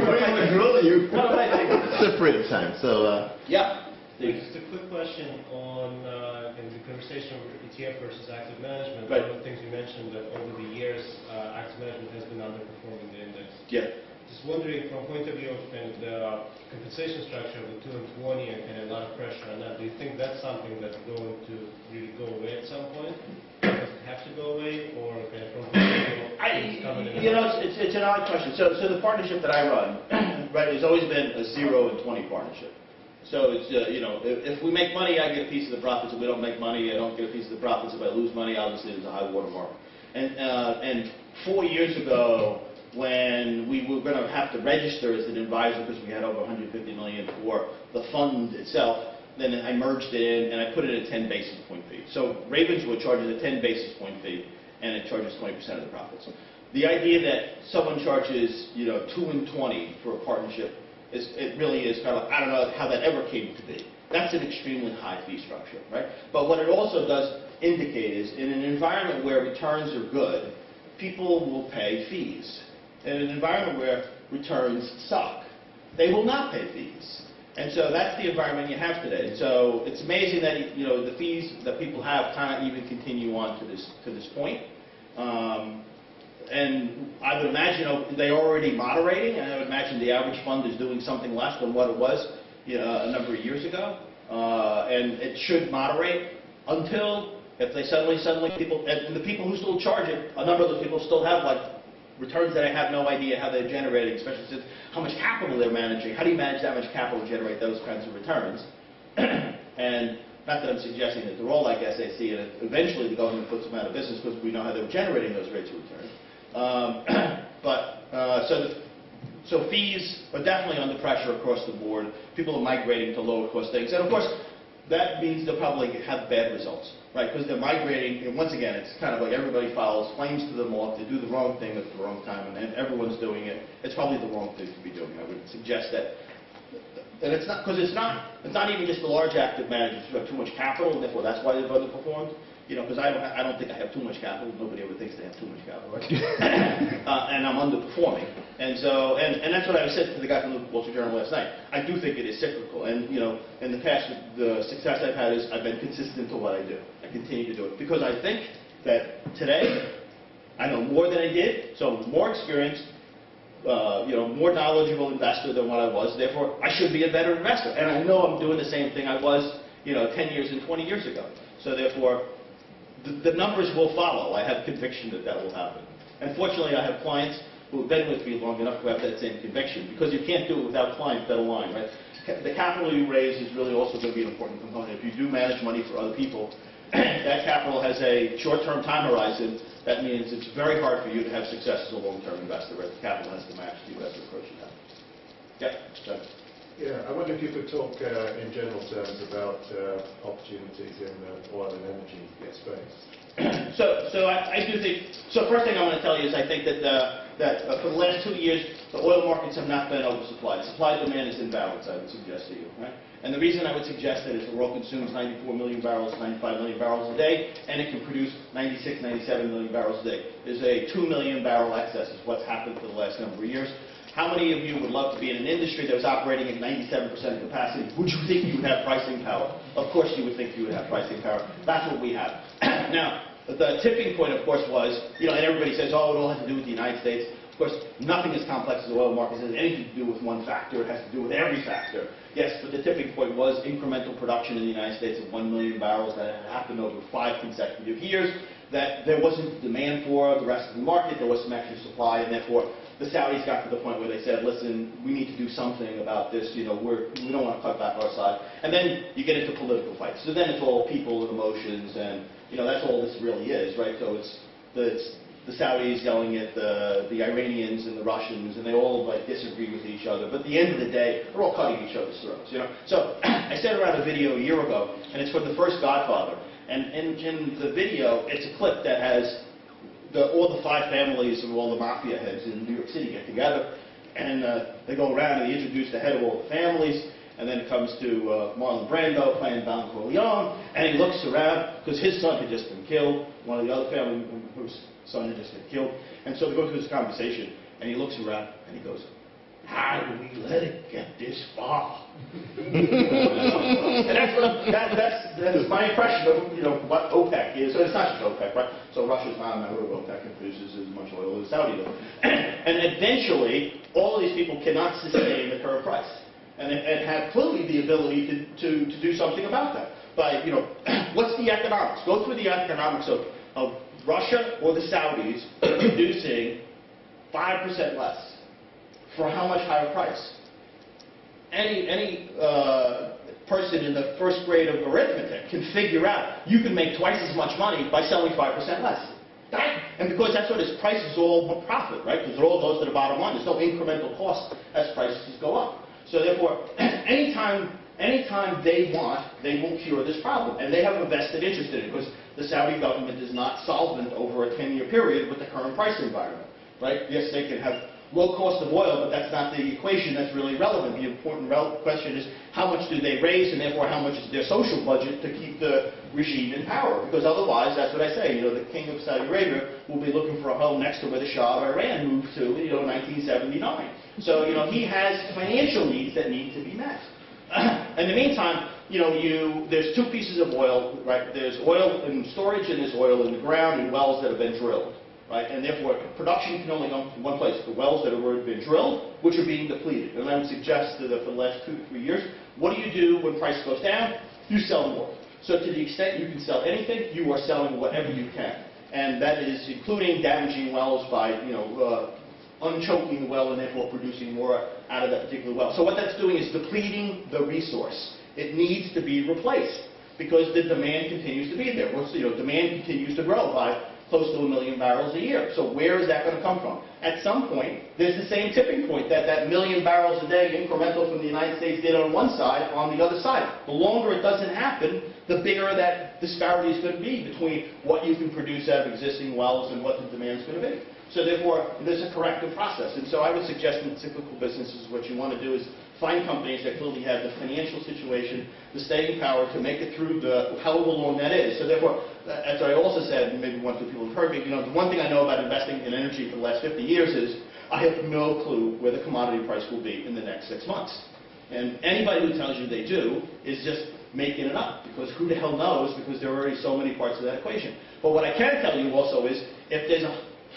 Cypriot time. So yeah. Just a quick question on in the conversation of ETF versus active management. Right. One of the things you mentioned that over the years, active management has been underperforming the index. Yeah. Just just wondering from point of view of kind of the compensation structure of the 2 and 20 and kind of a lot of pressure on that, do you think that's something that's going to really go away at some point? Does it have to go away, or kind of from point of view of things coming in? It's an odd question. So the partnership that I run, right, has always been a 0 and 20 partnership. So it's, if we make money, I get a piece of the profits. If we don't make money, I don't get a piece of the profits. If I lose money, obviously there's a high water mark. And 4 years ago, when we were going to have to register as an advisor because we had over $150 million for the fund itself, then I merged it in and I put in a 10 basis point fee. So Ravenswood charges a 10 basis point fee and it charges 20% of the profits. The idea that someone charges 2 and 20 for a partnership, it really is kind of, I don't know how that ever came to be. That's an extremely high fee structure, right? But what it also does indicate is in an environment where returns are good, people will pay fees. In an environment where returns suck, they will not pay fees. And so that's the environment you have today. So it's amazing that the fees that people have kind of even continue on to this point. And I would imagine they're already moderating, and I would imagine the average fund is doing something less than what it was a number of years ago. And it should moderate until if they suddenly people, and the people who still charge it, a number of those people still have returns that I have no idea how they're generating, especially since how much capital they're managing. How do you manage that much capital to generate those kinds of returns? And not that I'm suggesting that they're all like SAC, and eventually the government puts them out of business because we know how they're generating those rates of return. So fees are definitely under pressure across the board. People are migrating to lower cost things. And of course, that means they'll probably have bad results, right? Because they're migrating, and once again, it's kind of like everybody follows, flames to them off, they do the wrong thing at the wrong time, and everyone's doing it. It's probably the wrong thing to be doing. I would suggest that. And it's not, because it's not even just the large active managers who have too much capital, and therefore that's why they've underperformed. Because I don't think I have too much capital. Nobody ever thinks they have too much capital, right? And I'm underperforming. And so, and that's what I said to the guy from the Wall Street Journal last night. I do think it is cyclical. And, in the past, the success I've had is I've been consistent to what I do. I continue to do it. Because I think that today, I know more than I did, so I'm more experienced, more knowledgeable investor than what I was. Therefore, I should be a better investor. And I know I'm doing the same thing I was, 10 years and 20 years ago. So therefore, the numbers will follow. I have conviction that will happen. And fortunately, I have clients who have been with me long enough to have that same conviction, because you can't do it without clients that align, right? The capital you raise is really also going to be an important component. If you do manage money for other people, that capital has a short-term time horizon. That means it's very hard for you to have success as a long-term investor, right? The capital has to match the investor approach you have. Yeah. Yeah, I wonder if you could talk in general terms about opportunities in the oil and energy space. So I do think, so first thing I want to tell you is I think that for the last 2 years, the oil markets have not been oversupplied. Supply and demand is in balance, I would suggest to you, right? And the reason I would suggest that is the world consumes 94 million barrels, 95 million barrels a day, and it can produce 96, 97 million barrels a day. There's a 2 million barrel excess is what's happened for the last number of years. How many of you would love to be in an industry that was operating at 97% capacity? Would you think you would have pricing power? Of course you would think you would have pricing power. That's what we have. Now, the tipping point, of course, was, and everybody says, oh, it all has to do with the United States. Of course, nothing as complex as the oil market has anything to do with one factor. It has to do with every factor. Yes, but the tipping point was incremental production in the United States of 1 million barrels that had happened over 5 consecutive years, that there wasn't demand for the rest of the market. There was some extra supply, and therefore, the Saudis got to the point where they said, listen, we need to do something about this. We don't want to cut back our side. And then you get into political fights. So then it's all people and emotions, and that's all this really is, right? So it's the Saudis yelling at the Iranians and the Russians, and they all disagree with each other. But at the end of the day, they're all cutting each other's throats. So I sent around a video a year ago, and it's from the first Godfather. And in the video, it's a clip that has all the 5 families of all the mafia heads in New York City get together, and they go around and they introduce the head of all the families, and then it comes to Marlon Brando playing Don Corleone, and he looks around because his son had just been killed. One of the other family whose son had just been killed, and so they go through this conversation, and he looks around and he goes, "How do we let it get this far?" And that's my impression of what OPEC is. So it's not just OPEC, right? So Russia's not a member of OPEC and produces as much oil as Saudi does. And eventually, all of these people cannot sustain the current price, and have clearly the ability to do something about that. By, what's the economics? Go through the economics of Russia or the Saudis producing 5% less for how much higher price? Any person in the first grade of arithmetic can figure out you can make twice as much money by selling 5% less. And because that's what his price is all profit, right? Because it all goes to the bottom line. There's no incremental cost as prices go up. So therefore, anytime they want, they will cure this problem. And they have a vested interest in it because the Saudi government is not solvent over a 10-year period with the current price environment, right? Yes, they can have low cost of oil, but that's not the equation that's really relevant. The important question is how much do they raise, and therefore how much is their social budget to keep the regime in power? Because otherwise, that's what I say, the king of Saudi Arabia will be looking for a home next to where the Shah of Iran moved to, in 1979. So, he has financial needs that need to be met. In the meantime, there's two pieces of oil, right? There's oil in storage and there's oil in the ground in wells that have been drilled. Right? And therefore, production can only come from one place, the wells that have already been drilled, which are being depleted. And I would suggest that for the last 2 to 3 years, what do when price goes down? You sell more. So to the extent you can sell anything, you are selling whatever you can. And that is including damaging wells by, unchoking the well and therefore producing more out of that particular well. So what that's doing is depleting the resource. It needs to be replaced because the demand continues to be there. Demand continues to grow by close to 1 million barrels a year. So where is that going to come from? At some point, there's the same tipping point that 1 million barrels a day incremental from the United States did on one side, on the other side. The longer it doesn't happen, the bigger that disparity is going to be between what you can produce out of existing wells and what the demand is going to be. So therefore, there's a corrective process. And so I would suggest in cyclical businesses, what you want to do is find companies that clearly have the financial situation, the staying power to make it through however long that is. So therefore, as I also said, and maybe 1 or 2 people have heard me, the one thing I know about investing in energy for the last 50 years is I have no clue where the commodity price will be in the next 6 months. And anybody who tells you they do is just making it up, because who the hell knows, because there are already so many parts of that equation. But what I can tell you also is if there's a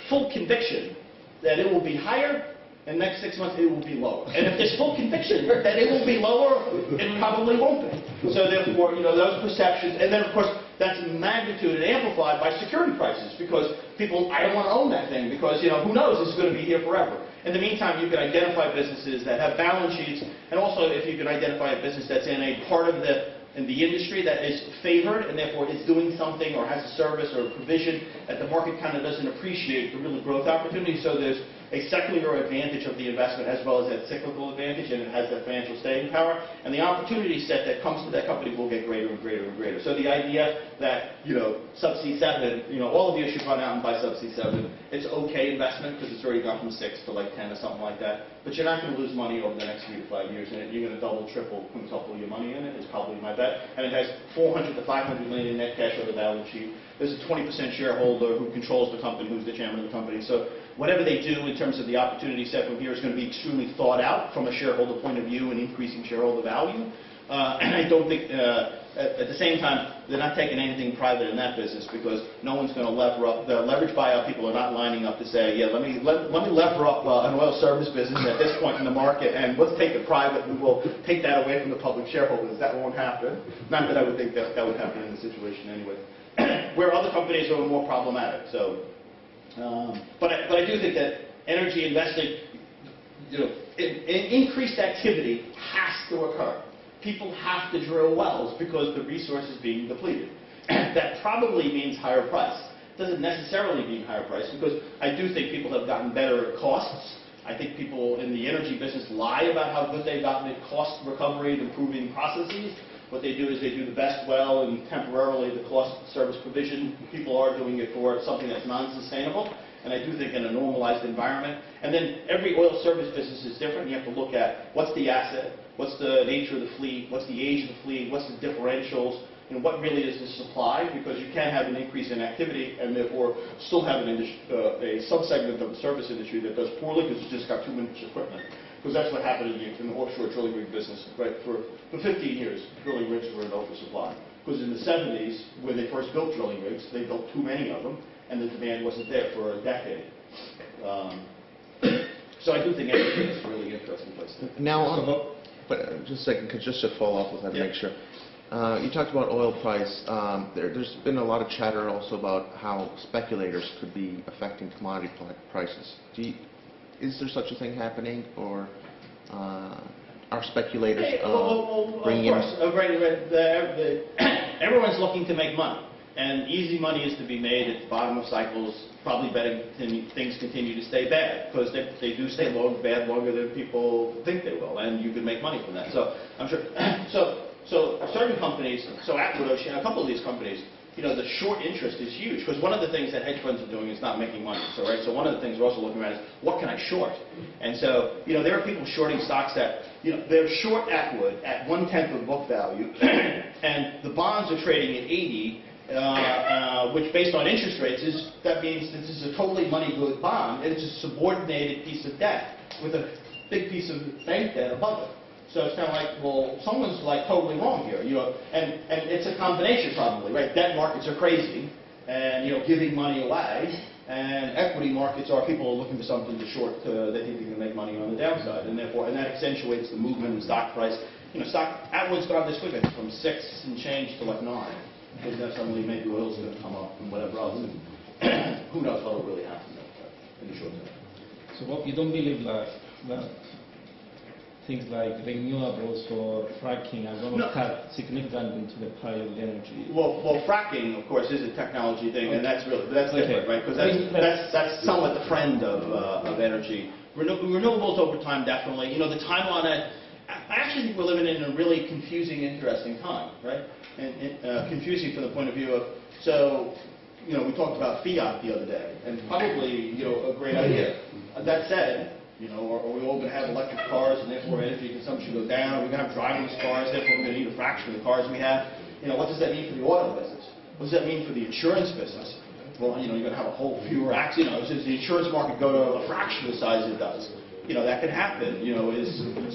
full conviction that it will be higher, and next 6 months it will be lower. And if there's full conviction that it will be lower, it probably won't be. So therefore, those perceptions, and then of course that's magnitude and amplified by security prices, because people, I don't want to own that thing because, who knows, it's going to be here forever. In the meantime, you can identify businesses that have balance sheets, and also if you can identify a business that's in a part of the industry that is favored and therefore is doing something or has a service or a provision that the market kind of doesn't appreciate the real growth opportunity. So there's a secular advantage of the investment as well as that cyclical advantage, and it has that financial staying power. And the opportunity set that comes to that company will get greater and greater and greater. So the idea that, Subsea 7, all of you should run out and buy Subsea 7. It's okay investment because it's already gone from 6 to like 10 or something like that. But you're not going to lose money over the next 3 to 5 years in it. You're going to double, triple, quintuple your money in it is probably my bet. And it has 400 to 500 million in net cash on the balance sheet. There's a 20% shareholder who controls the company, who's the chairman of the company. So whatever they do in terms of the opportunity set from here is going to be extremely thought out from a shareholder point of view and increasing shareholder value. And I don't think, at the same time, they're not taking anything private in that business because no one's going to lever up. The leverage buyout people are not lining up to say, yeah, let me lever up an oil service business at this point in the market and let's take it private and we'll take that away from the public shareholders. That won't happen. Not that I would think that would happen in this situation anyway. Where other companies are more problematic. So, but I do think that energy investing, increased activity has to occur. People have to drill wells because the resource is being depleted. That probably means higher price. It doesn't necessarily mean higher price because I do think people have gotten better at costs. I think people in the energy business lie about how good they've gotten at cost recovery and improving processes. What they do is they do the best well and temporarily the cost service provision. People are doing it for something that's non-sustainable. And I do think in a normalized environment. And then every oil service business is different. You have to look at what's the asset, what's the nature of the fleet, what's the age of the fleet, what's the differentials, and what really is the supply, because you can have an increase in activity and therefore still have a subsegment of the service industry that does poorly because it's just got too much equipment. Because that's what happened in the offshore drilling rig business. Right? For 15 years, drilling rigs were in oversupply. Because in the 70s, when they first built drilling rigs, they built too many of them, and the demand wasn't there for a decade. So I do think energy is a really interesting place. Now, but just a second, just to follow up with that, to make sure. You talked about oil price. There's been a lot of chatter also about how speculators could be affecting commodity prices. Is there such a thing happening, or are speculators bringing in? Of course. Everyone's looking to make money, and easy money is to be made at the bottom of cycles, probably betting things continue to stay bad, because they do stay bad longer than people think they will, and you can make money from that. So I'm sure. So certain companies, Atwood Ocean, a couple of these companies, the short interest is huge, because one of the things that hedge funds are doing is not making money. So one of the things we're also looking at is, what can I short? And so, there are people shorting stocks that, they're short Atwood at 1/10 of book value, and the bonds are trading at 80, which based on interest rates that means this is a totally money good bond, and it's a subordinated piece of debt with a big piece of bank debt above it. So it's kind of like, well, someone's like totally wrong here, and it's a combination probably, right? Debt markets are crazy, and giving money away, and equity markets are people are looking for something to short they think they can make money on the downside, and that accentuates the movement in stock price. Atwood's gone this week from 6 and change to like 9, because then suddenly maybe oil's going to come up and whatever else, and who knows what will really happen in the short term. So what you don't believe that things like renewables or fracking are going to cut significantly into the price of energy? Well, fracking, of course, is a technology thing, and that's different, right? Because that's somewhat the friend of energy. Renewables over time, definitely. The time on it, I actually think we're living in a really confusing, interesting time, right? And confusing from the point of view of, we talked about fiat the other day, and probably, a great idea. That said, are we all going to have electric cars, and therefore energy consumption go down? Are we going to have driverless cars, therefore we're going to need a fraction of the cars we have? What does that mean for the oil business? What does that mean for the insurance business? Well, you're going to have a whole fewer accidents. Does the insurance market go to a fraction of the size it does? That could happen.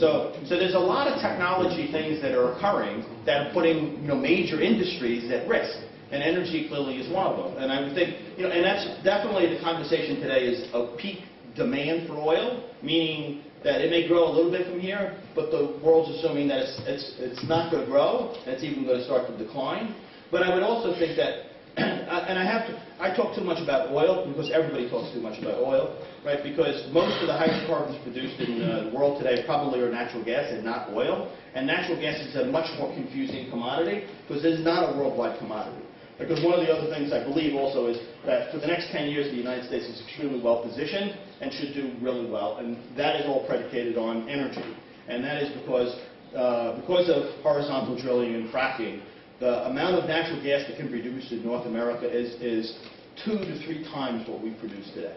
So there's a lot of technology things that are occurring that are putting major industries at risk. And energy clearly is one of them. And I would think, and that's definitely the conversation today is a peak demand for oil, meaning that it may grow a little bit from here, but the world's assuming that it's not going to grow, and it's even going to start to decline. But I would also think that, and I talk too much about oil, because everybody talks too much about oil, right? Because most of the hydrocarbons produced in the world today probably are natural gas and not oil. And natural gas is a much more confusing commodity, because it's not a worldwide commodity. Because one of the other things I believe also is that for the next 10 years, the United States is extremely well positioned and should do really well. And that is all predicated on energy. And that is because of horizontal drilling and fracking, the amount of natural gas that can be produced in North America is 2 to 3 times what we produce today.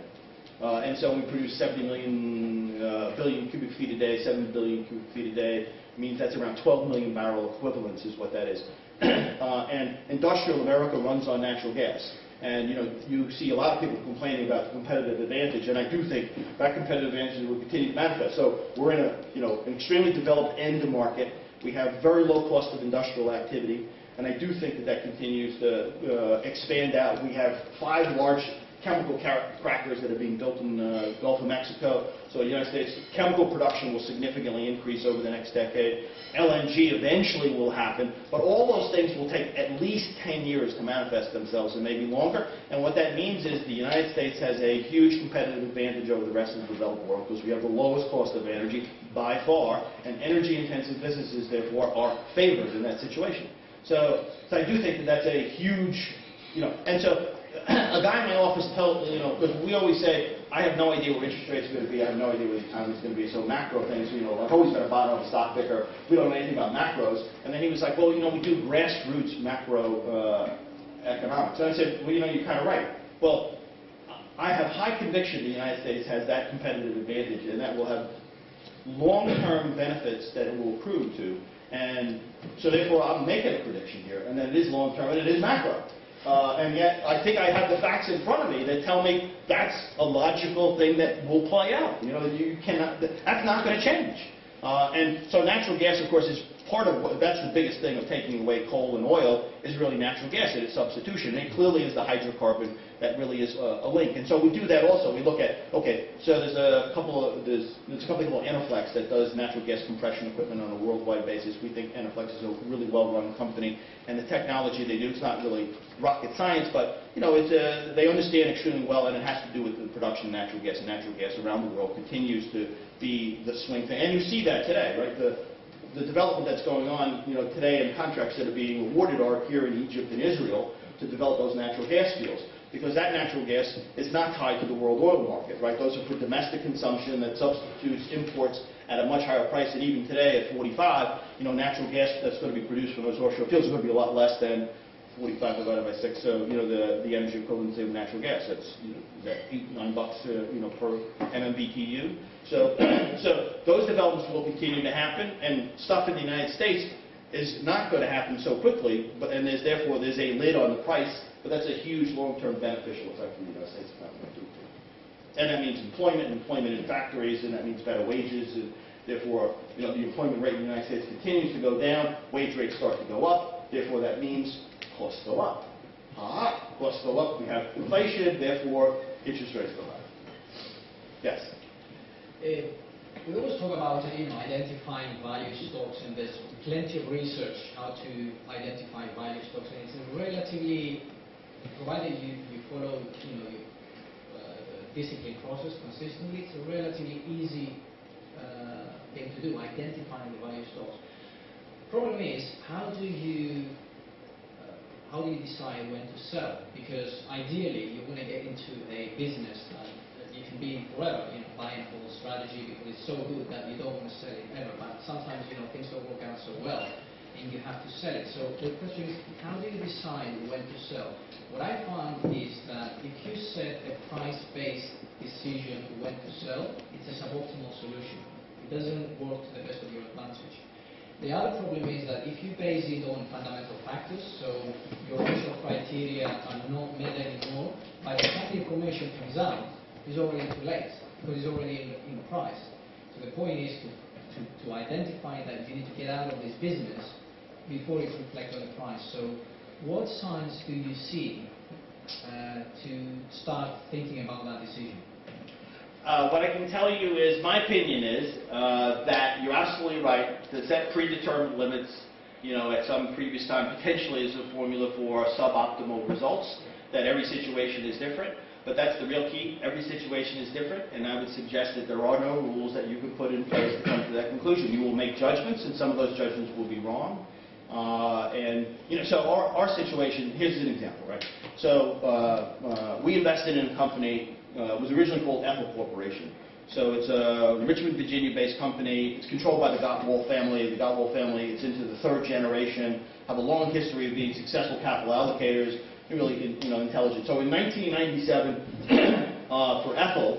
And so we produce 70 billion cubic feet a day, 7 billion cubic feet a day. It means that's around 12 million barrel equivalents is what that is. And industrial America runs on natural gas. And you see a lot of people complaining about the competitive advantage, and I do think that competitive advantage will continue to manifest. So we're in an extremely developed end market. We have very low cost of industrial activity, and I do think that continues to expand out. We have 5 large chemical crackers that are being built in the Gulf of Mexico. So the United States chemical production will significantly increase over the next decade. LNG eventually will happen, but all those things will take at least 10 years to manifest themselves, and maybe longer. And what that means is the United States has a huge competitive advantage over the rest of the developed world, because we have the lowest cost of energy by far, and energy-intensive businesses, therefore, are favored in that situation. So I do think that that's a huge, and so a guy in my office tells, because we always say, I have no idea where interest rates are going to be, I have no idea where the economy is going to be, so macro things, I've always been a bottom of a stock picker, we don't know anything about macros. And then he was like, well, we do grassroots macro economics. And I said, well, you're kind of right. Well, I have high conviction the United States has that competitive advantage, and that will have long-term benefits that it will accrue to. And so therefore, I'm making a prediction here, and that it is long-term, and it is macro. And yet, I think I have the facts in front of me that tell me that's a logical thing that will play out. You cannot, that's not going to change. And so natural gas, of course, is that's the biggest thing of taking away coal and oil is really natural gas and its substitution. And it clearly is the hydrocarbon that really is a link. And so we do that also. We look at, okay, so there's a company called Enerflex that does natural gas compression equipment on a worldwide basis. We think Enerflex is a really well-run company, and the technology they do, it's not really rocket science, but they understand extremely well, and it has to do with the production of natural gas. And natural gas around the world continues to be the swing thing. And you see that today, right? The development that's going on, today, and contracts that are being awarded are here in Egypt and Israel to develop those natural gas fields, because that natural gas is not tied to the world oil market, right? Those are for domestic consumption that substitutes imports at a much higher price. And even today at 45, natural gas that's going to be produced from those offshore fields is going to be a lot less than 45 divided by 6. So the energy equivalency of natural gas, that's $8-9 per MMBTU. So those developments will continue to happen, and stuff in the United States is not going to happen so quickly, and therefore there's a lid on the price, but that's a huge long-term beneficial effect for the United States economy. And that means employment in factories, and that means better wages, and therefore the employment rate in the United States continues to go down, wage rates start to go up, therefore that means costs go up. Costs go up, we have inflation, therefore interest rates go high. Yes? We always talk about identifying value stocks, and there's plenty of research how to identify value stocks, and it's a relatively, provided you follow your discipline process consistently, it's a relatively easy thing to do, identifying the value stocks. Problem is, how do you decide when to sell? Because ideally you want to get into a business that you can be in forever, buy and hold strategy, because it's so good that you don't want to sell it ever. But sometimes things don't work out so well, and you have to sell it. So the question is, how do you decide when to sell? What I found is that if you set a price-based decision when to sell, it's a suboptimal solution. It doesn't work to the best of your advantage. The other problem is that if you base it on fundamental factors, so your initial criteria are not met anymore, by the time the information comes out, it's already too late, because it's already in the price. So the point is to identify that you need to get out of this business before it reflects on the price. So what signs do you see to start thinking about that decision? What I can tell you is, my opinion is that you're absolutely right to set predetermined limits, at some previous time, potentially is a formula for suboptimal results, that every situation is different. But that's the real key. Every situation is different, and I would suggest that there are no rules that you can put in place to come to that conclusion. You will make judgments, and some of those judgments will be wrong. So our situation, here's an example, right? So we invested in a company, it was originally called Ethel Corporation. So it's a Richmond, Virginia-based company. It's controlled by the Gottwald family. The Gottwald family, it's into the third generation, have a long history of being successful capital allocators, really intelligent. So in 1997, for Ethel,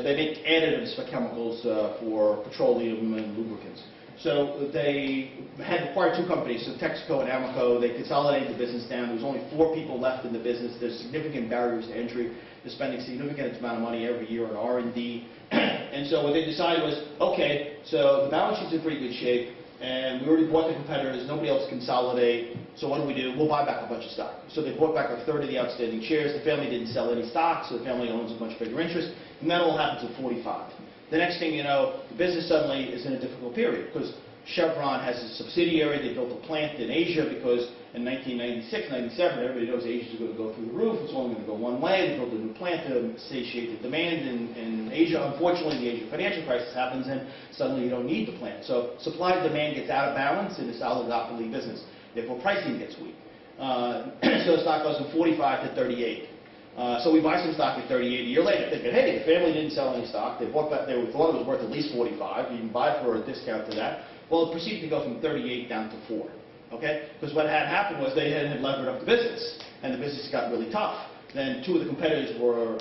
they make additives for chemicals for petroleum and lubricants. So they had acquired two companies, so Texaco and Amoco. They consolidated the business down. There was only 4 people left in the business. There's significant barriers to entry. They're spending significant amount of money every year on R&D. And so what they decided was, okay, so the balance sheet's in pretty good shape, and we already bought the competitors. Nobody else consolidate. So what do? We'll buy back a bunch of stock. So they bought back a third of the outstanding shares. The family didn't sell any stock, so the family owns a much bigger interest. And that all happens at 45. The next thing you know, the business suddenly is in a difficult period, because Chevron has a subsidiary. They built a plant in Asia because in 1996, 97, everybody knows Asia's going to go through the roof. It's only going to go one way. They built a new plant to satiate the demand in Asia. Unfortunately, the Asian financial crisis happens, and suddenly you don't need the plant. So supply and demand gets out of balance in this oligopoly business. Therefore, pricing gets weak. So the stock goes from 45 to 38. So we buy some stock at 38 a year later, thinking, hey, the family didn't sell any stock. They bought back, they thought it was worth at least 45. You can buy it for a discount to that. Well, it proceeded to go from 38 down to 4. Okay? Because what had happened was they had levered up the business, and the business got really tough. Then 2 of the competitors were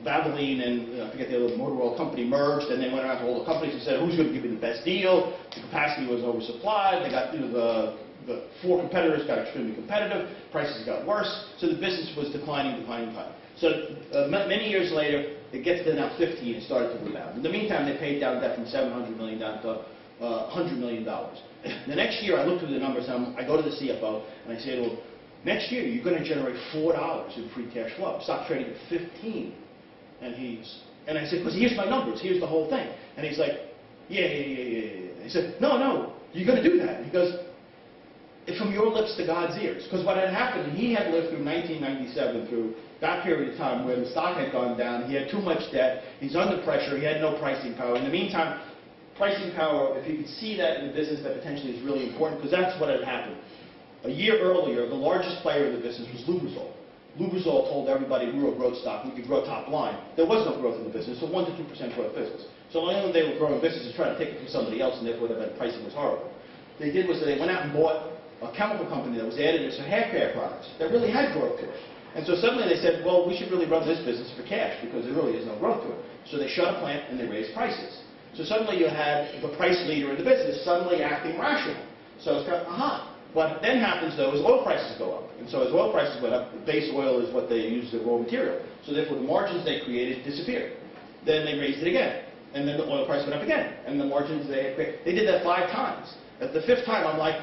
Valvoline and I forget the other motor oil company merged, and they went around to all the companies and said, who's going to give me the best deal? The capacity was oversupplied. They got the 4 competitors got extremely competitive. Prices got worse. So the business was declining. So many years later, it gets to now 15, it started to rebound. In the meantime, they paid down debt from $700 million down to $100 million. The next year, I looked at the numbers, and I go to the CFO, and I say to him, next year, you're going to generate $4 in free cash flow. Stock trading at 15. And I said, because here's my numbers, here's the whole thing. And he's like, yeah. He said, no, you're going to do that. He goes, from your lips to God's ears. Because what had happened, he had lived through 1997, through that period of time where the stock had gone down, he had too much debt, he's under pressure, he had no pricing power. In the meantime, pricing power, if you could see that in the business, that potentially is really important, because that's what had happened. A year earlier, the largest player in the business was Lubrizol. Lubrizol told everybody we were a growth stock, we could grow top line. There was no growth in the business, so 1 to 2% growth business. So not only they were growing businesses, trying to take it from somebody else, and therefore their pricing was horrible. What they did was they went out and bought a chemical company that was additives for hair care products that really had growth to it. And so suddenly they said, well, we should really run this business for cash because there really is no growth to it. So they shut a plant and they raised prices. So suddenly you had the price leader in the business suddenly acting rational. So it's kind of, What then happens, though, is oil prices go up. And so as oil prices went up, base oil is what they use as raw material. So therefore the margins they created disappeared. Then they raised it again. And then the oil price went up again. And the margins they did that 5 times. At the 5th time, I'm like,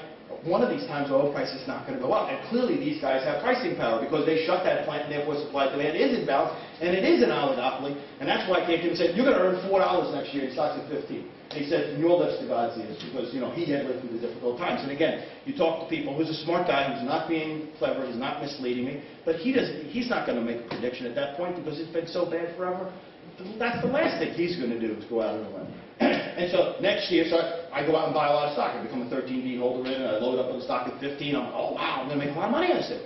one of these times oil price is not going to go up. And clearly these guys have pricing power because they shut that plant and therefore supply demand is in balance and it is an oligopoly. And that's why I came to him and said, you're going to earn $4 next year and stocks at 15. And he said, from your lips to God's ears, because he had lived through the difficult times. And again, you talk to people who's a smart guy, who's not being clever, he's not misleading me, but he's not going to make a prediction at that point because it's been so bad forever. That's the last thing he's going to do is go out on a limb. And so next year, I go out and buy a lot of stock. I become a 13B holder in, and I load up on the stock at 15. I'm like, oh wow, I'm going to make a lot of money on this thing.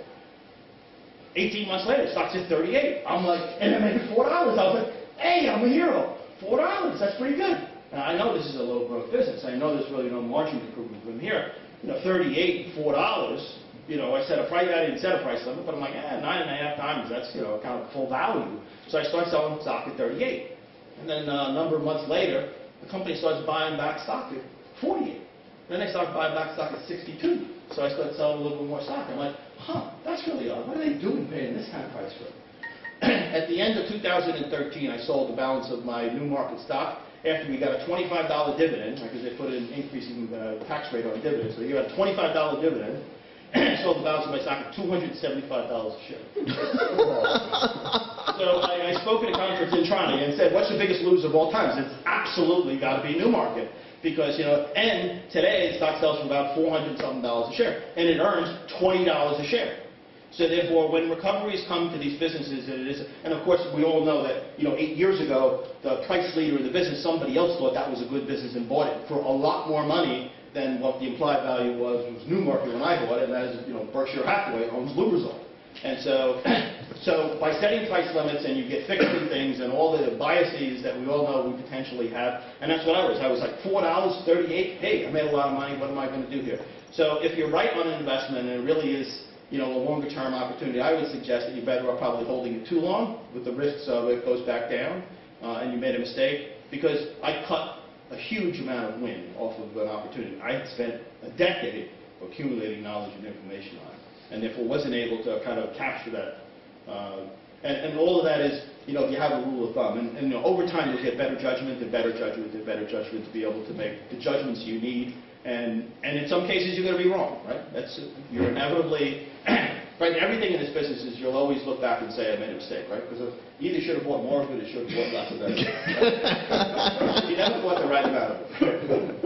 18 months later, stock's at 38. I'm like, and I'm making $4. I was like, hey, I'm a hero. $4, that's pretty good. And I know this is a low growth business. I know there's really no margin improvement from here. 38, $4. I set a price. I didn't set a price limit, but I'm like, 9.5 times. That's kind of full value. So I start selling stock at 38, and then a number of months later, the company starts buying back stock at 48. Then they start buying back stock at 62. So I start selling a little bit more stock. I'm like, that's really odd. What are they doing paying this kind of price for it? At the end of 2013, I sold the balance of my new market stock after we got a $25 dividend, because they put an increasing tax rate on dividends. So you got a $25 dividend. I sold the balance of my stock at $275 a share. So I spoke at a conference in Toronto and said, what's the biggest loser of all time? It's absolutely got to be Newmarket. Because, and today the stock sells for about $400-something a share, and it earns $20 a share. So therefore, when recoveries come to these businesses, and of course we all know that, 8 years ago, the price leader in the business, somebody else thought that was a good business and bought it for a lot more money than what the implied value was Newmarket when I bought it, and that is, Berkshire Hathaway owns Lubrizol. And so by setting price limits and you get fixing things and all the biases that we all know we potentially have, and that's what I was. I was like, $4, 38, hey, I made a lot of money, what am I going to do here? So if you're right on an investment and it really is, a longer term opportunity, I would suggest that you're better off probably holding it too long with the risks of it goes back down and you made a mistake, because I cut a huge amount of wind off of an opportunity. I had spent a decade accumulating knowledge and information on it, and therefore wasn't able to kind of capture that. And all of that is, if you have a rule of thumb, and over time you'll get better judgment and better judgment and better judgment to be able to make the judgments you need. And in some cases you're going to be wrong, right? You're inevitably, right? Everything in this business is you'll always look back and say I made a mistake, right? Because you either should have bought more of it or should have bought less of it. You never bought the right amount of it.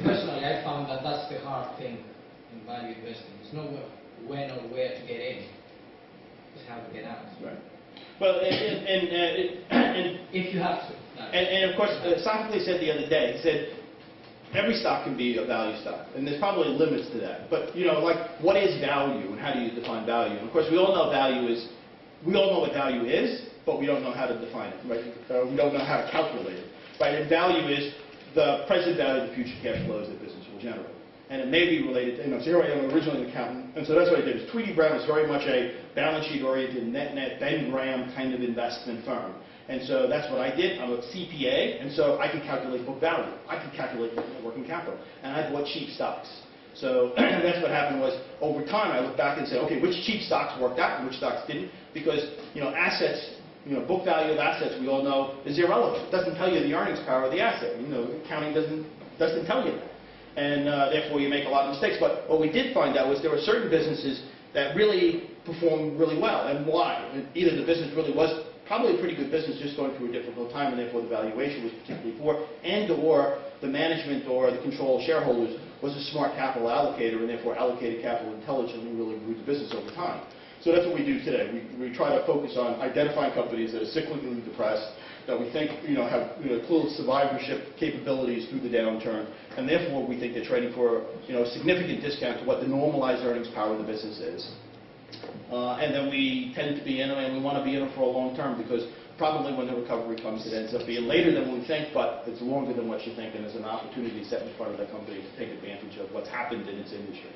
Personally, I found that that's the hard thing in value investing. It's not when or where to get in, it's how to get out. Right. Well, and if you have to. And of course, Sophocles said the other day, he said, every stock can be a value stock, and there's probably limits to that. But, what is value, and how do you define value? And of course, we all know what value is, but we don't know how to define it, right? We don't know how to calculate it, right? And value is the present value of the future cash flows that business will generate. And it may be related to, so here I am, originally an accountant, and so that's what I did. Is Tweedy Brown is very much a balance sheet-oriented, net, Ben Graham kind of investment firm. And so that's what I did. I'm a CPA, and so I can calculate book value. I can calculate net working capital. And I bought cheap stocks. So that's what happened was, over time, I looked back and said, okay, which cheap stocks worked out and which stocks didn't? Because, assets book value of assets, we all know, is irrelevant. It doesn't tell you the earnings power of the asset. Accounting doesn't tell you that. And therefore, you make a lot of mistakes. But what we did find out was there were certain businesses that really performed really well. And why? Either the business really was probably a pretty good business just going through a difficult time, and therefore the valuation was particularly poor, and or the management or the control shareholders was a smart capital allocator, and therefore allocated capital intelligently and really grew the business over time. So that's what we do today. We try to focus on identifying companies that are cyclically depressed, that we think have close survivorship capabilities through the downturn, and therefore we think they're trading for a significant discount to what the normalized earnings power of the business is. And then we tend to be in them, and we want to be in them for a long term, because probably when the recovery comes, it ends up being later than we think, but it's longer than what you think, and there's an opportunity set in front of that company to take advantage of what's happened in its industry.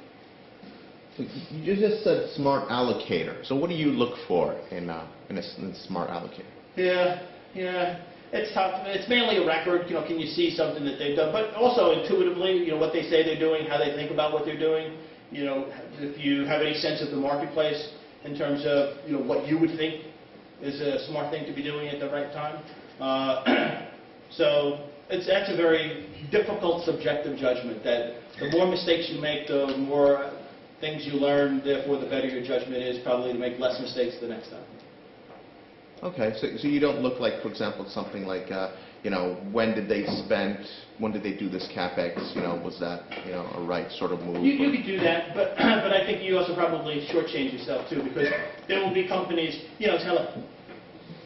You just said smart allocator. So what do you look for in a smart allocator? Yeah. It's tough. It's mainly a record. Can you see something that they've done? But also intuitively, what they say they're doing, how they think about what they're doing. If you have any sense of the marketplace in terms of what you would think is a smart thing to be doing at the right time. So that's a very difficult subjective judgment. That the more mistakes you make, the more things you learn. Therefore, the better your judgment is probably to make less mistakes the next time. Okay, so you don't look like, for example, something like, when did they do this CapEx? Was that, a right sort of move? You could do that, but I think you also probably shortchange yourself too, because there will be companies, it's kind of,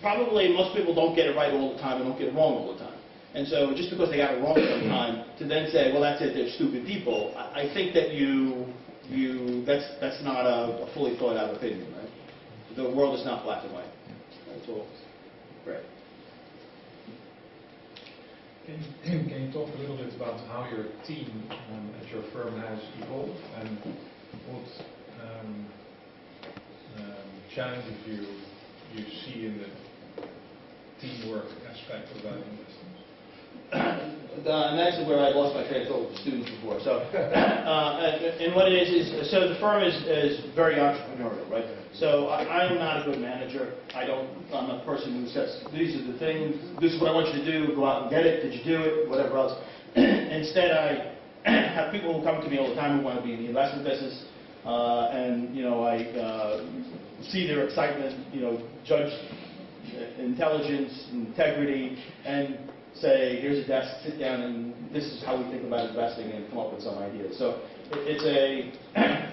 probably most people don't get it right all the time and don't get it wrong all the time. And so just because they got it wrong sometime, to then say, well, that's it, they're stupid people, I think that that's not a fully thought out opinion, right? The world is not black and white. That's all. Right. Can you talk a little bit about how your team at your firm has evolved, and what challenges you see in the teamwork aspect of that investment? And that's where I lost my train of thought with the students before. So, and what it is so the firm is very entrepreneurial, right? So I'm not a good manager. I'm a person who says, these are the things, this is what I want you to do, go out and get it, did you do it, whatever else. Instead, I have people who come to me all the time who want to be in the investment business, and I see their excitement, judge intelligence, integrity, and say, here's a desk, sit down, and this is how we think about investing, and come up with some ideas. So it's a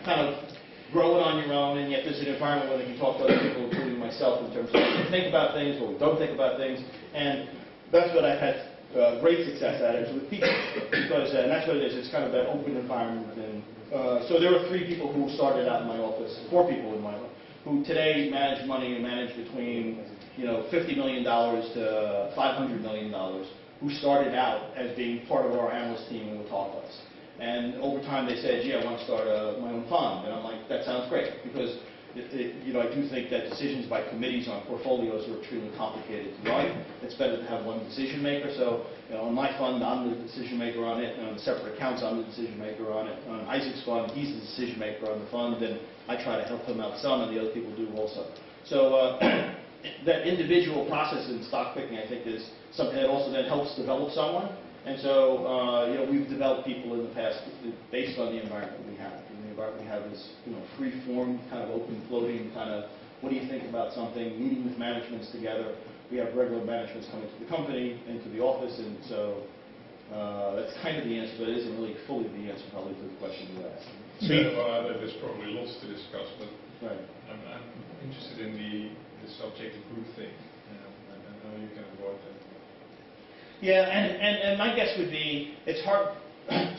kind of grow it on your own, and yet there's an environment where you can talk to other people, including myself, in terms of what we think about things, what we don't think about things, and that's what I've had great success at, is with people, because and that's what it is. It's kind of that open environment. And so there were 3 people who started out in my office, 4 people in my office, who today manage money and manage between $50 million to $500 million, who started out as being part of our analyst team and would talk to us. And over time they said, gee, I want to start my own fund. And I'm like, that sounds great, because I do think that decisions by committees on portfolios are extremely complicated to run. It's better to have one decision maker. So on my fund, I'm the decision maker on it. And on the separate accounts, I'm the decision maker on it. On Isaac's fund, he's the decision maker on the fund, and I try to help him out some, and the other people do also. So that individual process in stock picking, I think, is something that also then helps develop someone. And so, we've developed people in the past based on the environment we have. And the environment we have is, free-form, kind of open, floating, kind of, what do you think about something, meeting with managements together. We have regular managements coming to the company, into the office, and so that's kind of the answer, but it isn't really fully the answer probably to the question you asked. So there's probably lots to discuss, but right. I'm interested in the subject of groupthink, and how you can avoid that. Yeah, and my guess would be it's hard.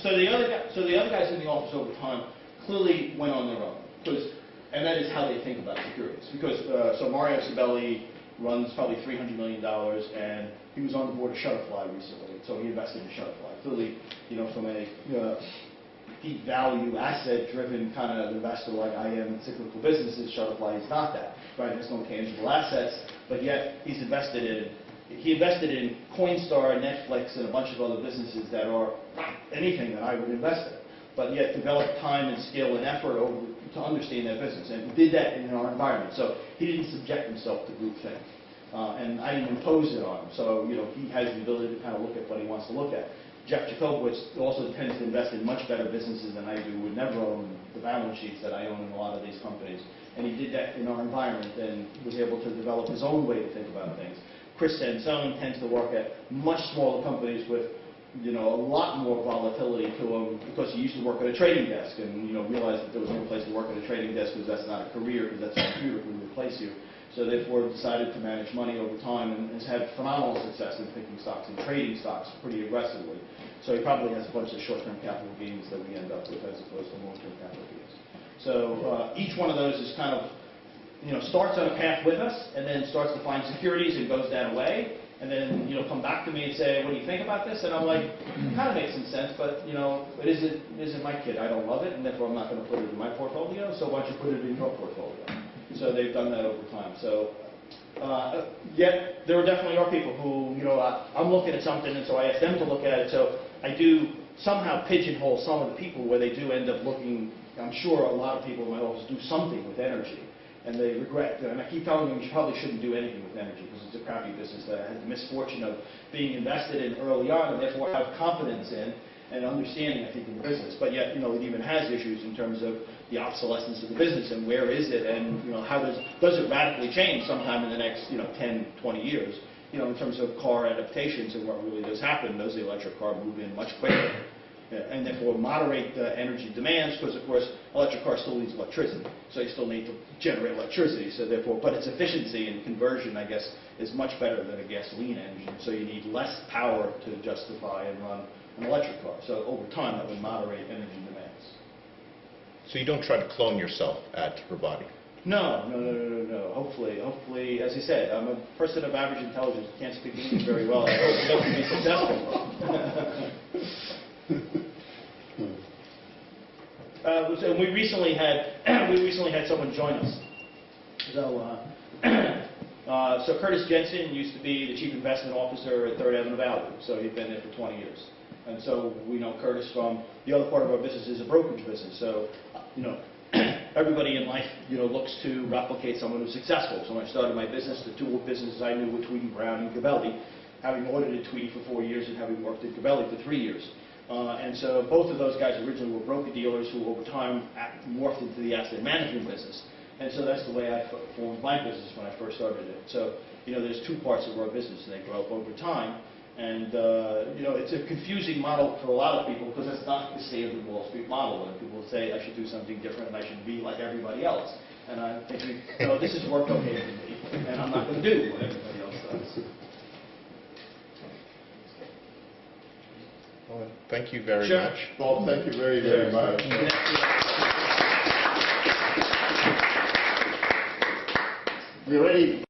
So the other guys in the office over time clearly went on their own, and that is how they think about securities. Because so Mario Sabelli runs probably $300 million, and he was on the board of Shutterfly recently, so he invested in Shutterfly. Clearly, from a deep value, asset-driven kind of investor like I am in cyclical businesses, Shutterfly is not that. Right? There's no tangible assets, but yet he invested in Coinstar, Netflix, and a bunch of other businesses that are not anything that I would invest in, but yet developed time and skill and effort to understand that business, and did that in our environment. So he didn't subject himself to groupthink. And I didn't impose it on him. So, he has the ability to kind of look at what he wants to look at. Jeff Jacobowitz also tends to invest in much better businesses than I do, would never own the balance sheets that I own in a lot of these companies. And he did that in our environment and was able to develop his own way to think about things. Chris Sansone tends to work at much smaller companies with a lot more volatility to him because he used to work at a trading desk and realized that there was no place to work at a trading desk because that's not a career, because that's a computer can replace you. So therefore decided to manage money over time and has had phenomenal success in picking stocks and trading stocks pretty aggressively. So he probably has a bunch of short-term capital gains that we end up with as opposed to long-term capital gains. So each one of those is kind of, starts on a path with us and then starts to find securities and goes that way. And then, come back to me and say, what do you think about this? And I'm like, it kind of makes some sense, but, it isn't my kid. I don't love it, and therefore I'm not going to put it in my portfolio, so why don't you put it in your portfolio? So they've done that over time. So, yet there definitely are people who, I'm looking at something, and so I ask them to look at it. So I do somehow pigeonhole some of the people where they do end up looking. I'm sure a lot of people in my office do something with energy, and they regret. And I keep telling them you probably shouldn't do anything with energy because it's a crappy business that I had the misfortune of being invested in early on, and therefore have confidence in and understanding, I think, in the business. But yet, it even has issues in terms of the obsolescence of the business and where is it, and how does it radically change sometime in the next 10, 20 years, in terms of car adaptations and what really does happen. Does the electric car move in much quicker? And therefore moderate the energy demands, because of course electric car still needs electricity, so you still need to generate electricity. So therefore, but its efficiency and conversion, I guess, is much better than a gasoline engine. So you need less power to justify and run an electric car. So over time, that would moderate energy demands. So you don't try to clone yourself at Robotti? No. Hopefully, as I said, I'm a person of average intelligence. Can't speak English very well. I hope it doesn't be successful. So we recently had someone join us. So Curtis Jensen used to be the chief investment officer at Third Avenue Valley. So he'd been there for 20 years. And so we know Curtis from the other part of our business is a brokerage business. So everybody in life looks to replicate someone who's successful. So when I started my business, the two businesses I knew were Tweedy, Brown, and Gabelli, having audited Tweedy for 4 years and having worked at Gabelli for 3 years. And so both of those guys originally were broker-dealers who over time morphed into the asset management business. And so that's the way I formed my business when I first started it. So, there's two parts of our business, and they grow up over time. And, it's a confusing model for a lot of people because it's not the standard Wall Street model. And people say I should do something different and I should be like everybody else. And I'm thinking, this has worked okay for me, and I'm not going to do what everybody else does. Well, thank you very Sure. much. Well, thank you very, very much. We already